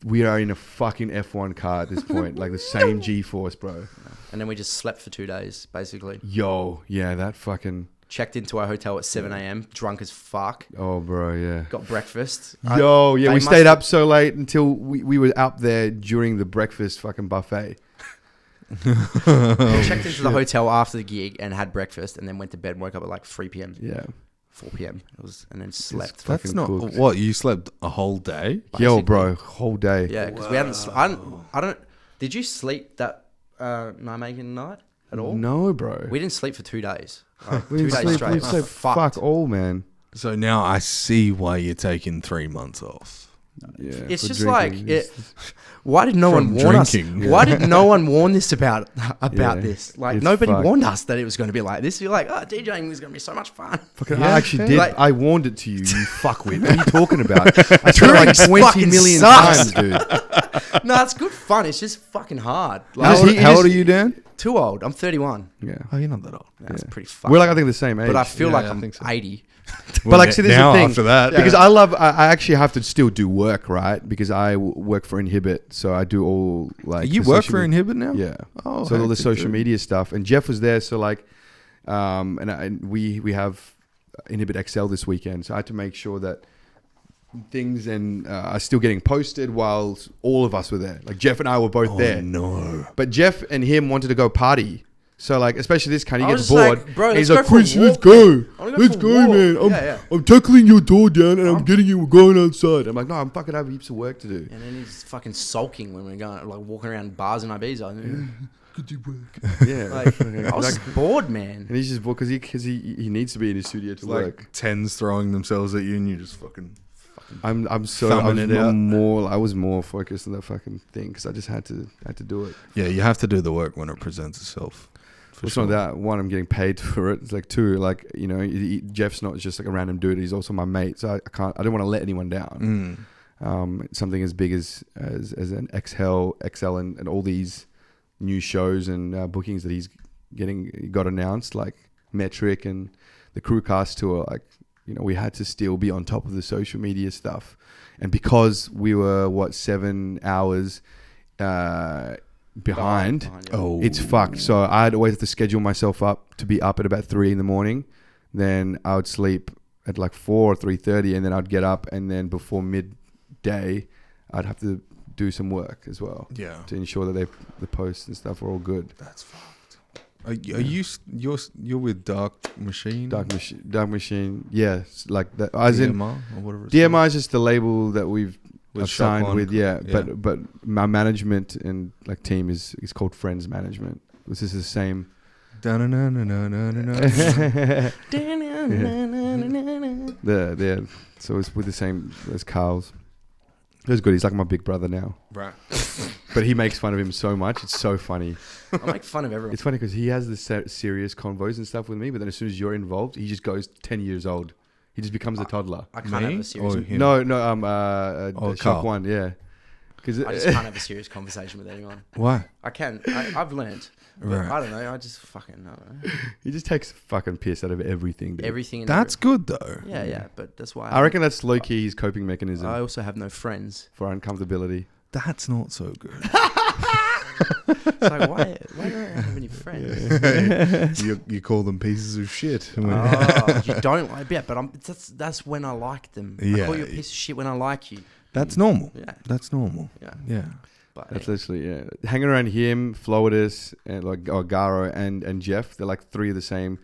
we are in a fucking F1 car at this point, like the same G-force, bro. And then we just slept for 2 days, basically. Yo, yeah, that fucking, Checked into our hotel at 7 a.m., drunk as fuck. oh, bro, yeah. Got breakfast. Yo, yeah, they we must stayed have- up so late until we were out there during the breakfast fucking buffet. We checked into the hotel after the gig and had breakfast, and then went to bed. Woke up at like 3 p.m. Yeah. 4 p.m. And then slept. That's fucking not cooked. what you slept a whole day. Yo, bro, whole day. Yeah, because we hadn't. I don't. Did you sleep that Nijmegen night at all? No, bro. We didn't sleep for 2 days. Like, We 2 didn't days sleep, straight. we slept fuck all, man. So now I see why you're taking 3 months off. Yeah, It's for just drinking. like it. Why did no From one warn us? drinking. Why did no one warn this about Yeah, this? Like it's nobody fucked. warned us that it was going to be like this. You're like, oh, DJing is going to be so much fun. Fucking, Yeah, I actually did. like- I warned it to you, you fuckwit. What are you talking about? I said it like Touring's 20 fucking million sucks. times, dude. No, it's good fun. It's just fucking hard. How Like, old, he how just- old are you, Dan? too old. I'm 31. Yeah. Oh, you're not that old. That's Yeah. pretty fucking. We're like, I think, the same age. but I feel Yeah, like yeah, I I'm think so. 80. But like, see, this is now the thing. after that, Because I actually have to still do work, right? Because I work for Inhibit. So I do all like. you the work social for media- Inhibit now? Yeah. Oh, So all the hectic, social dude. media stuff. And Jeff was there. So like, and we have Inhibit XL this weekend. So I had to make sure that things are still getting posted while all of us were there. Like Jeff and I were both there. No. But Jeff and him wanted to go party. So like, especially this kind, he I gets was just bored. like, bro, and he's let's like, go for Chris, a let's walk, go. man. I wanna go Let's for a go, walk." man. Yeah. I'm tackling your door down and I'm getting you. We're going outside. I'm like, no, I'm fucking having heaps of work to do. And then he's fucking sulking when we're going, like walking around bars in Ibiza. Could you work? Yeah. Like, I was bored, man. And he's just bored because he needs to be in his studio to work. Like tens throwing themselves at you, and you just fucking. I was more focused on that fucking thing because I just had to do it. Yeah, you have to do the work when it presents itself. It's not that. One, I'm getting paid for it. It's like two, like, you know, Jeff's not just like a random dude. He's also my mate. So I don't want to let anyone down. Something as big as an XL and all these new shows and bookings that he's got announced, like Metric and the Crewcast tour, like, you know, we had to still be on top of the social media stuff. And because we were, 7 hours behind, it's fucked. So I'd always have to schedule myself up to be up at about 3 a.m. Then I would sleep at like 4 or 3:30, and then I'd get up, and then before midday, I'd have to do some work as well. Yeah. To ensure that the posts and stuff were all good. That's fucked. You're with Dark Machine? Dark Machine. Yeah, like that. As DMR in or whatever. DMR is just the label that we've signed with. Yeah, yeah. But my management and like team is called Friends Management. This is the same. So it's with the same as Carl's. It was good. He's like my big brother now. Right. But he makes fun of him so much. It's so funny. I make fun of everyone. It's funny because he has the serious convos and stuff with me, but then as soon as you're involved, he just goes 10 years old. He just becomes a toddler. I can't have a serious... Shock One, yeah. I just can't have a serious conversation with anyone. Why? I can. I've learned. Right. I don't know. I just fucking know. He just takes fucking piss out of everything. Dude. Everything. That's good though. Yeah. But that's why. I reckon that's low key his coping mechanism. I also have no friends for uncomfortability. That's not so good. It's like, why don't I have any friends? You call them pieces of shit. You don't like, yeah, but that's when I like them. I call you a piece of shit when I like you. That's normal. Yeah. That's normal. Yeah. But that's literally hanging around him, Flowidus, and like Garo and Jeff. They're like three of the same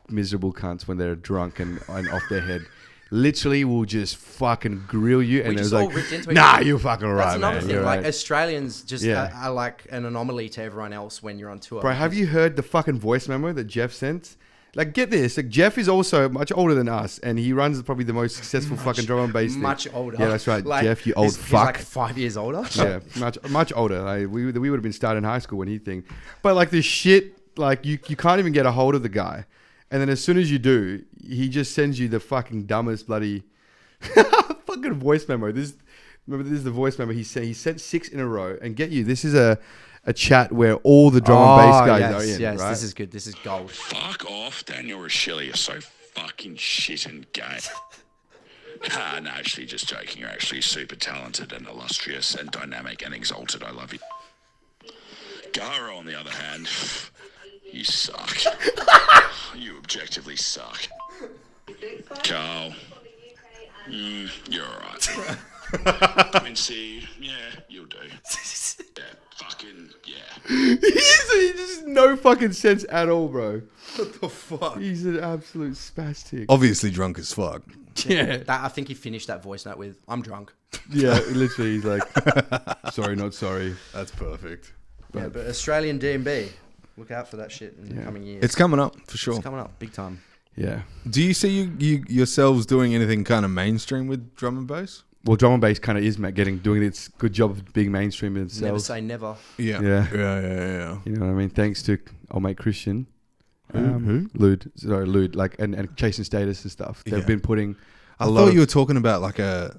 miserable cunts when they're drunk and off their head. Literally, will just fucking grill you, and it's like, "Nah, you're fucking right, That's another man. thing. You're Like right." Australians just are like an anomaly to everyone else when you're on tour. Bro, have you heard the fucking voice memo that Jeff sent? Like, get this. Like, Jeff is also much older than us, and he runs probably the most successful fucking drum and bass thing. Much older. Yeah, that's right. Like, Jeff, you old he's fuck. like 5 years older. Yeah, much older. Like, we would have been starting high school when he think. But like this shit, like you can't even get a hold of the guy, and then as soon as you do, he just sends you the fucking dumbest bloody fucking voice memo. Remember, this is the voice memo. He sent 6 in a row, and get you. This is a chat where all the drum and bass guys are in. Yes, right? this is good. This is gold. Fuck off, Daniel Rochelle. You're so fucking shit and gay. No, actually, just joking. You're actually super talented and illustrious and dynamic and exalted. I love you. Garo, on the other hand, you suck. You objectively suck. Carl, you're alright. Quincy, yeah, you'll do. Yeah, fucking, yeah. He just no fucking sense at all, bro. What the fuck? He's an absolute spastic. Obviously drunk as fuck. Yeah. I think he finished that voice note with, "I'm drunk." Yeah, literally, he's like, sorry, not sorry. That's perfect. But Australian DNB, look out for that shit in the coming years. It's coming up for sure. It's coming up big time. Yeah. Do you see you yourselves doing anything kind of mainstream with drum and bass? Well, drum and bass kind of is doing its good job of being mainstream in itself. Never say never. Yeah. You know what I mean? Thanks to old mate Christian. Who? Lude, like and Chasing Status and stuff. They've been putting. I thought you were talking about like an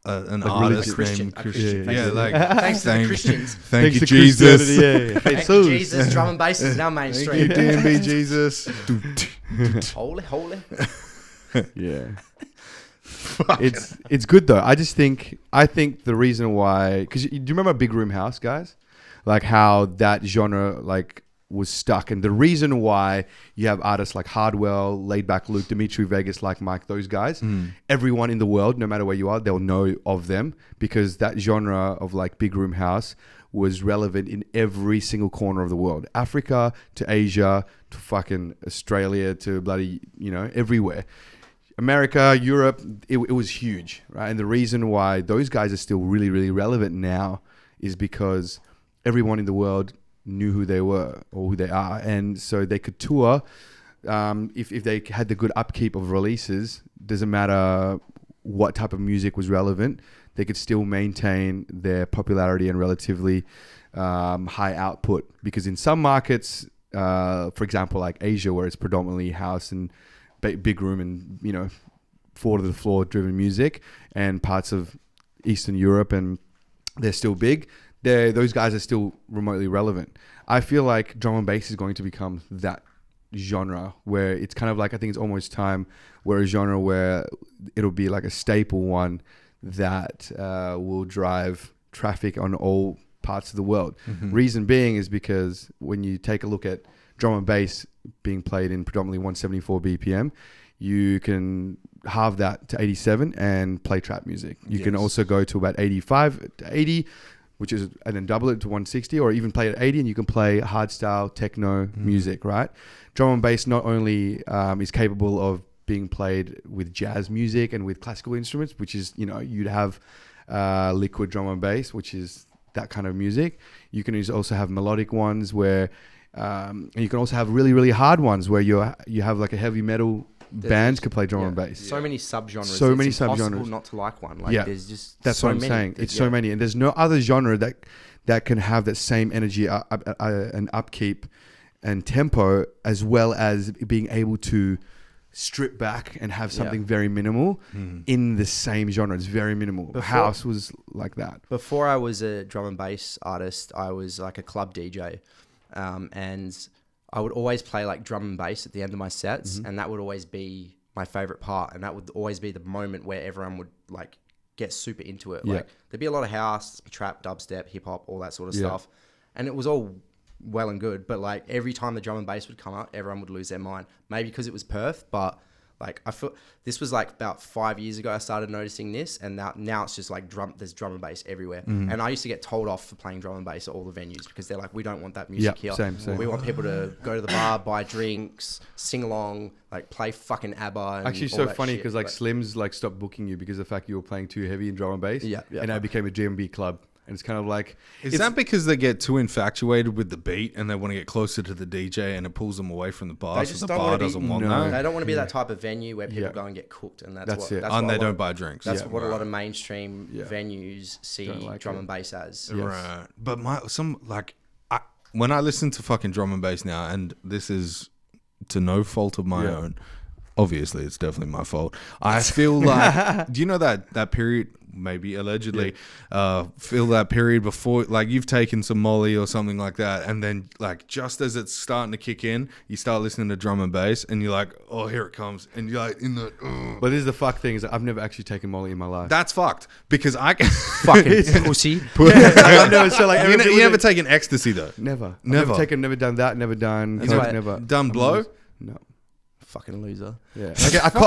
like artist Christian, named Christian. Like thanks to the Christians. Thank you, Jesus. Thank you, Jesus. Drum and bass is now mainstream. Thank you, DNB Jesus. Holy. Yeah. It's good though. I think the reason why, because do you remember Big Room House, guys? Like how that genre like was stuck, and the reason why you have artists like Hardwell, Laidback Luke, Dimitri Vegas, like Mike, those guys, everyone in the world, no matter where you are, they'll know of them because that genre of like Big Room House was relevant in every single corner of the world. Africa to Asia to fucking Australia to bloody, everywhere. America, Europe, it was huge, right? And the reason why those guys are still really, really relevant now is because everyone in the world knew who they were or who they are, and so they could tour. If they had the good upkeep of releases, doesn't matter what type of music was relevant, they could still maintain their popularity and relatively high output. Because in some markets, for example, like Asia, where it's predominantly house and big room and, you know, 4-to-the-floor driven music, and parts of Eastern Europe, and they're still big, those guys are still remotely relevant. I feel like drum and bass is going to become that genre where it's kind of like, I think it's almost time where a genre where it'll be like a staple one that will drive traffic on all parts of the world. Reason being is because when you take a look at drum and bass being played in predominantly 174 BPM, you can halve that to 87 and play trap music. You can also go to about 85 to 80, which is, and then double it to 160, or even play at 80 and you can play hardstyle techno music, right? Drum and bass not only is capable of being played with jazz music and with classical instruments, which is, you know, you'd have liquid drum and bass, which is that kind of music. You can also have melodic ones where, and you can also have really, really hard ones where you have like a heavy metal bands could play drum and bass. So many subgenres. So many it's impossible subgenres. not to like one. Like there's just that's so what I'm many. saying. It's so many, and there's no other genre that can have that same energy and upkeep and tempo, as well as being able to strip back and have something very minimal in the same genre. It's very minimal. House was like that. Before I was a drum and bass artist, I was like a club DJ, and I would always play like drum and bass at the end of my sets, and that would always be my favorite part, and that would always be the moment where everyone would like get super into it. Like there'd be a lot of house, trap, dubstep, hip hop, all that sort of stuff, and it was all well and good, but like every time the drum and bass would come out, everyone would lose their mind. Maybe because it was Perth, but like I feel this was like about 5 years ago I started noticing this, and now it's just like there's drum and bass everywhere. And I used to get told off for playing drum and bass at all the venues because they're like, we don't want that music here. Same. We want people to go to the bar, buy drinks, sing along, like play fucking ABBA. And Actually, all so that funny shit. because like Slims like stopped booking you because of the fact you were playing too heavy in drum and bass. Yeah. And now it became a GMB club. And it's kind of like... Is that because they get too infatuated with the beat and they want to get closer to the DJ and it pulls them away from the bar, They so just the don't bar wanna be- doesn't want No. that? They don't want to be that type of venue where people go and get cooked, and That's it. That's And what they a lot don't of- buy drinks. That's what a lot of mainstream Yeah. venues see Don't like drum it. and bass as. Right. But when I listen to fucking drum and bass now, and this is to no fault of my own, obviously it's definitely my fault. I feel like, do you know that period, maybe allegedly, feel that period before, like you've taken some Molly or something like that, and then like just as it's starting to kick in, you start listening to drum and bass, and you're like, oh, here it comes, and you're like in the. But this is the fuck thing, is that I've never actually taken Molly in my life. That's fucked because I can. Fucking pussy. I've never, so like, You never taken ecstasy though. Never. Never. Never done that, never done. That's right. Never. Done blow. No. Fucking loser. Yeah, I've bro.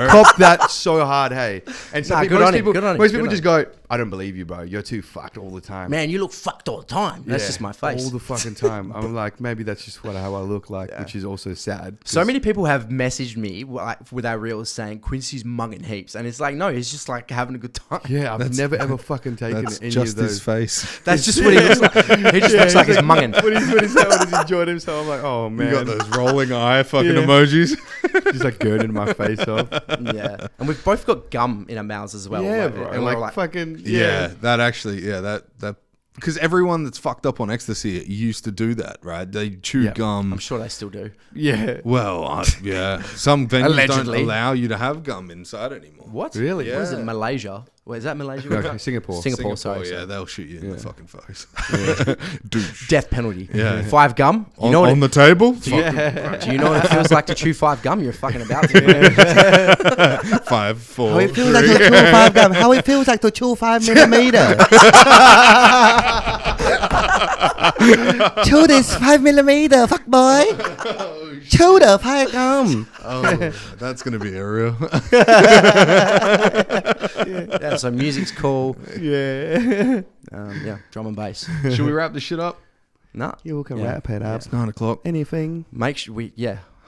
copped that so hard, hey. And Nah, good on him, good on him, most good people on just go, I don't believe you, bro. You're too fucked all the time. Man, you look fucked all the time. That's Yeah, just my face. all the fucking time. I'm like, maybe that's just how I look like, which is also sad. So many people have messaged me like, with our reels saying Quincy's munging heaps, and it's like, no, he's just like having a good time. Yeah, I've never ever fucking taken That's any just of those. his face. That's just what he looks like. He just looks like he's munging. When he's enjoyed himself, I'm like, oh man, You got those rolling eye fucking Yeah. emojis. just like girding my face off. Yeah, and we've both got gum in our mouths as well. Yeah, like, bro. and Like, we're like, fucking Yeah, that actually, that because everyone that's fucked up on ecstasy used to do that, right? They chew Yeah. gum. I'm sure they still do. yeah. Well, yeah, some venues Allegedly. don't allow you to have gum inside anymore. What? Really? Yeah. What is it? Malaysia? Wait, is that Malaysia? No, Singapore. Singapore, sorry. yeah, sorry. they'll shoot you in Yeah. the fucking face. Douche. Death penalty. Yeah. 5 gum. You On, know what? on the table? Yeah. Do you know what it feels like to chew 5 gum? You're fucking about to. 5, 4, How it feels 3. like to chew 5 gum. How it feels like to chew 5 millimeter. Chew this 5 millimeter, fuck boy. Chew the 5 gum. Oh, that's gonna be a real. Yeah, so music's cool. Yeah. Yeah, drum and bass. Should we wrap this shit up? Nah. You can Yeah. wrap it up. It's 9 o'clock. Anything. Make sure we,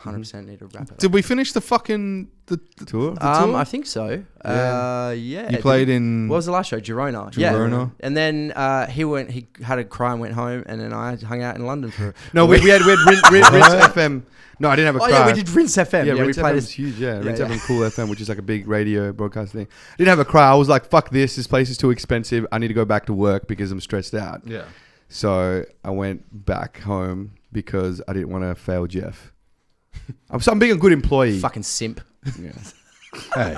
100% need to wrap it up. Did we finish the fucking the Tour? tour? I think so. Yeah. Yeah. You played in What was the last show? Girona. Girona. Yeah. And then he had a cry and went home, and then I hung out in London for. No, we had Rinse FM. No, I didn't have a Oh cry. yeah, we did Rinse FM. Yeah, we Rinse played FM this. is huge. Yeah, Rinse yeah. FM Cool FM, which is like a big radio broadcast thing. I didn't have a cry. I was like, "Fuck this! This place is too expensive. I need to go back to work because I'm stressed out." Yeah. So I went back home because I didn't want to fail Jeff. I'm being a good employee. Fucking simp. Yeah. Hey.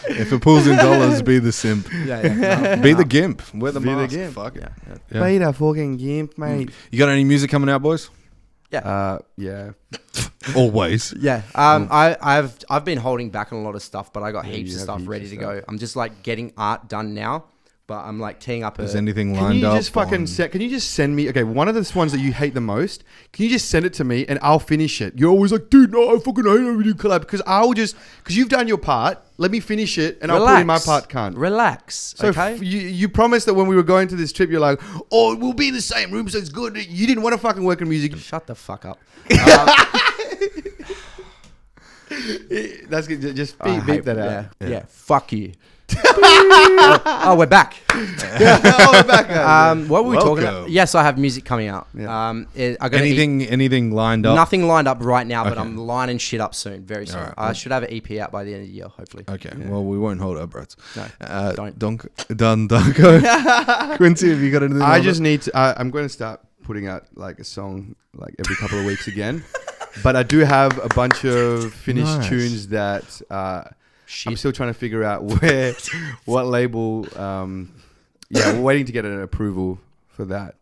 If it pulls in dollars, be the simp. Yeah. Be the gimp. Wear the Be the mask. gimp. Fuck it. Yeah. Yeah. Be the fucking gimp, mate. You got any music coming out, boys? Yeah. Always. Yeah. I've been holding back on a lot of stuff, but I got heaps you of have stuff heaps ready of to stuff. go. I'm just like getting art done now, but I'm like teeing up Is a. anything Can lined you up? just fucking can you just send me one of the ones that you hate the most? Can you just send it to me and I'll finish it? You're always like, dude, no, I fucking hate it when you collab because because you've done your part. Let me finish it and I'll put in my part, cunt. Relax. So Okay. you promised that when we were going to this trip, you're like, oh, we'll be in the same room, so it's good. You didn't want to fucking work in music. Shut the fuck up. That's good. Just I beep hate- that out. Yeah. Fuck you. Oh, we're back. Oh, we're back. What were we talking Welcome. about? Yes, I have music coming out. Yeah. I got anything lined up? Nothing lined up right now, but Okay. I'm lining shit up soon, very soon. Alright, I should have an EP out by the end of the year, hopefully. Okay. Well, we won't hold our breaths. No, don't. Don Darko. Quincy, have you got anything? I lined just up? need to. I'm going to start putting out like a song like every couple of weeks again. But I do have a bunch of finished Nice. tunes that I'm Shit. still trying to figure out what label. We're waiting to get an approval for that.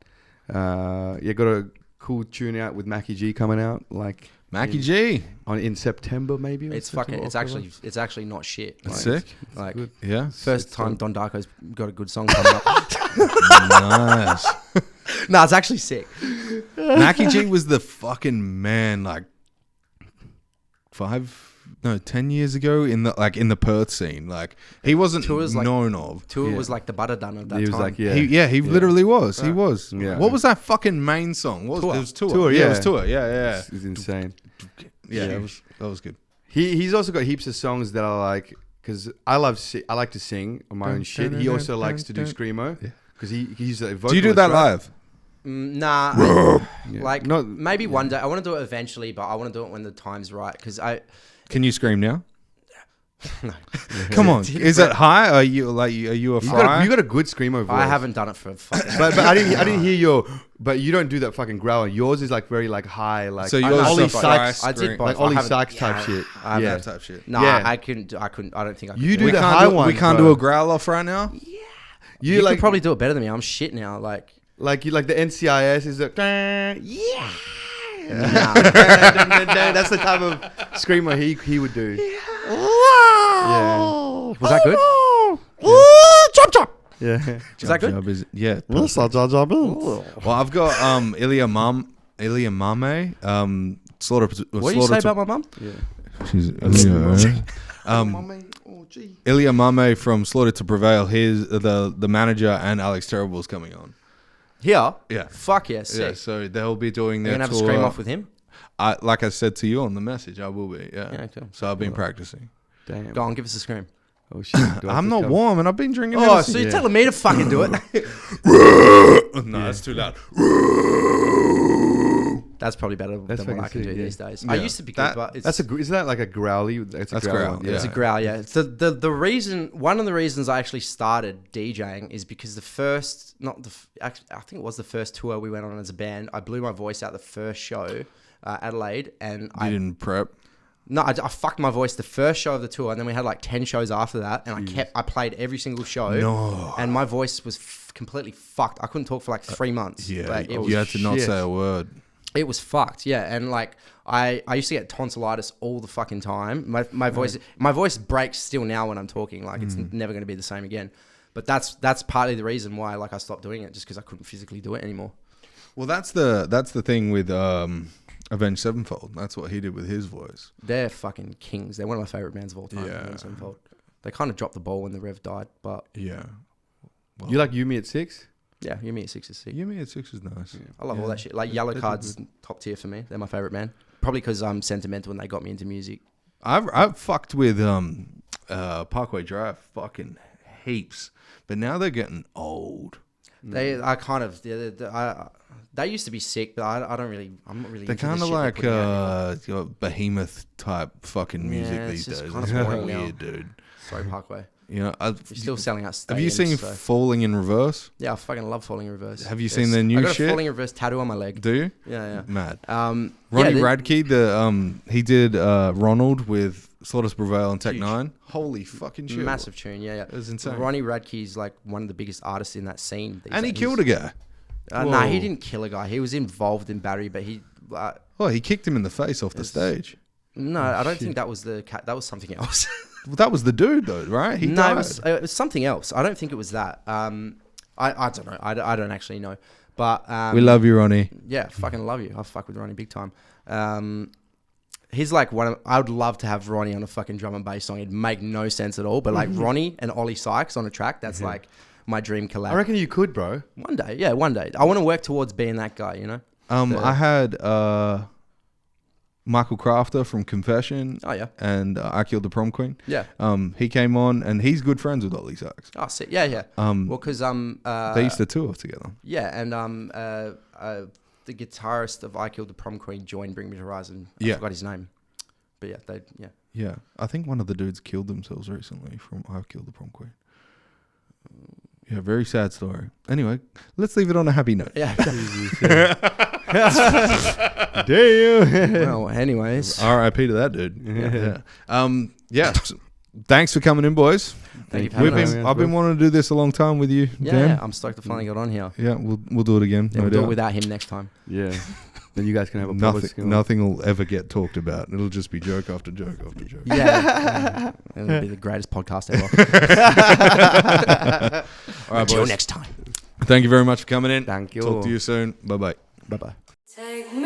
Got a cool tune out with Mackie G coming out like Mackie G. in September maybe. or It's September, fucking. October. It's actually not shit. That's Like, sick. Like good. Yeah. first It's time dope. Don Darko's got a good song coming up. Nice. No, it's actually sick. Mackie G was the fucking man like 10 years ago in the Perth scene. Like he wasn't Tours, like- known of. Tour Yeah. was like the butter done of that He was time. like, yeah. He literally was. He was. Yeah. What was that fucking main song? What was, Tour. It was tour. Tour, Yeah, it was yeah. tour. Yeah. It's insane. Yeah, Yeah. that was good. He's also got heaps of songs that I like because I like to sing on my own shit. He also likes to do screamo because he's a vocalist. Do you do that right? live? Nah, Yeah. like Not- maybe one day. I want to do it eventually, but I want to do it when the time's right. Because Can you scream now? Come on. Is it high? Are you a You fry? got a good screamo voice. I haven't done it for fucking. but I didn't hear your. But you don't do that fucking growling. Yours is like very like high, like So I yours know, is Ollie a fry Sykes, I did scream. both. like I Ollie haven't- Sykes type shit. I haven't Yeah. That type shit. Nah, Yeah. I couldn't. I don't think I could. You do We the can't high do, one. we can't do a growl off right now. You like could probably do it better than me. I'm shit now. Like, like the NCIS is the yeah. nah. That's the type of screamo he would do. Yeah. Was that good? Chop chop. Yeah. Was that good? Job is- yeah. What's that job? Well, I've got Ilya Mame. Slaughter. What do you say about my mum? She's Ilya. Ilya Mame from Slaughter to Prevail. Here's the manager and Alex Terrible's coming on. Here? Yeah. Fuck yeah, sick. Yeah, so they'll be doing You're their gonna have a tour. scream off with him? Like I said to you on the message, I will be. Yeah. Yeah, cool. So I've been practicing. Damn. Go on, give us a scream. Oh shit. Do I have I'm to not come? warm and I've been drinking. Oh, Hennessy. so you're telling me to fucking do it? No, that's too loud. That's probably better That's than what I fucking can do sick, yeah. these days. I Yeah. used to be That- good, but it's, That's isn't that like a growly? That's a That's growl. growl, Yeah. it's a growl, yeah. It's the reason, one of the reasons I actually started DJing is because the first, actually, I think it was the first tour we went on as a band. I blew my voice out the first show, Adelaide, and You I didn't prep. I fucked my voice the first show of the tour, and then we had like 10 shows after that, and I played every single show. No. And my voice was completely fucked. I couldn't talk for like 3 months. Yeah, Like, it was you had to not shit. say a word. It was fucked, yeah. And like I used to get tonsillitis all the fucking time. My voice breaks still now when I'm talking. Like it's never going to be the same again. But that's partly the reason why like I stopped doing it, just because I couldn't physically do it anymore. Well, that's the thing with Avenged Sevenfold. That's what he did with his voice. They're fucking kings. They're one of my favorite bands of all time. Yeah. Avenged Sevenfold. They kind of dropped the ball when the Rev died, but Yeah. You like Yumi at 6? yeah, you mean 6 is sick. Yumi at 6 is nice. I love all that shit. Like Yellow Card's top tier for me. They're my favorite band. probably because I'm sentimental and they got me into music. I've fucked with Parkway Drive fucking heaps, but now they're getting old. They used to be sick, but I'm not really. They're kind of like behemoth type fucking music these days. Kind It's of kind of boring weird, dude. Sorry, Parkway. You know, You're still selling out stadiums. have you seen so. Falling in Reverse? Yeah, I fucking love Falling in Reverse. Have you seen their new I got shit? a Falling in Reverse tattoo on my leg. Do you? Yeah. Mad. Ronnie Ronnie Radke, he did Ronald with Slaughter's Prevail and Tech Huge. 9. Holy fucking shit. Massive tune, yeah. It was insane. Ronnie Radke's like one of the biggest artists in that scene. And he killed a guy. No, he didn't kill a guy. He was involved in battery, but he... Oh, he kicked him in the face off the stage. No, I don't think that was the cat. That was something else. Well, that was the dude, though, right? He died. It was something else. I don't think it was that. I don't know. I don't actually know. But We love you, Ronnie. yeah, fucking love you. I fuck with Ronnie big time. He's like I would love to have Ronnie on a fucking drum and bass song. It'd make no sense at all. But like Ronnie and Ollie Sykes on a track, that's like my dream collab. I reckon you could, bro. One day. I want to work towards being that guy, you know? I had Michael Crafter from Confession. Oh, yeah. And I Killed the Prom Queen. Yeah. He came on, and he's good friends with Ollie Sykes. Oh, sick. Yeah. Well, because They used to tour together. yeah, and the guitarist of I Killed the Prom Queen joined Bring Me to Horizon. I Yeah. forgot his name. But yeah. Yeah. I think one of the dudes killed themselves recently from I Killed the Prom Queen. Yeah, very sad story. Anyway, let's leave it on a happy note. Yeah. Damn. Well, anyways. R.I.P. to that dude. Yeah. Thanks for coming in, boys. Thank you for having us. I've been wanting to do this a long time with you, Dan. Yeah, I'm stoked to finally get on here. Yeah, we'll do it again. Yeah, no we'll do it doubt. without him next time. Yeah. Then you guys can have a proper skill. Nothing will ever get talked about. It'll just be joke after joke after joke. Yeah. It'll be the greatest podcast ever. All right, Until boys. next time. Thank you very much for coming in. Thank you. Talk to you soon. Bye-bye. Bye-bye. Take me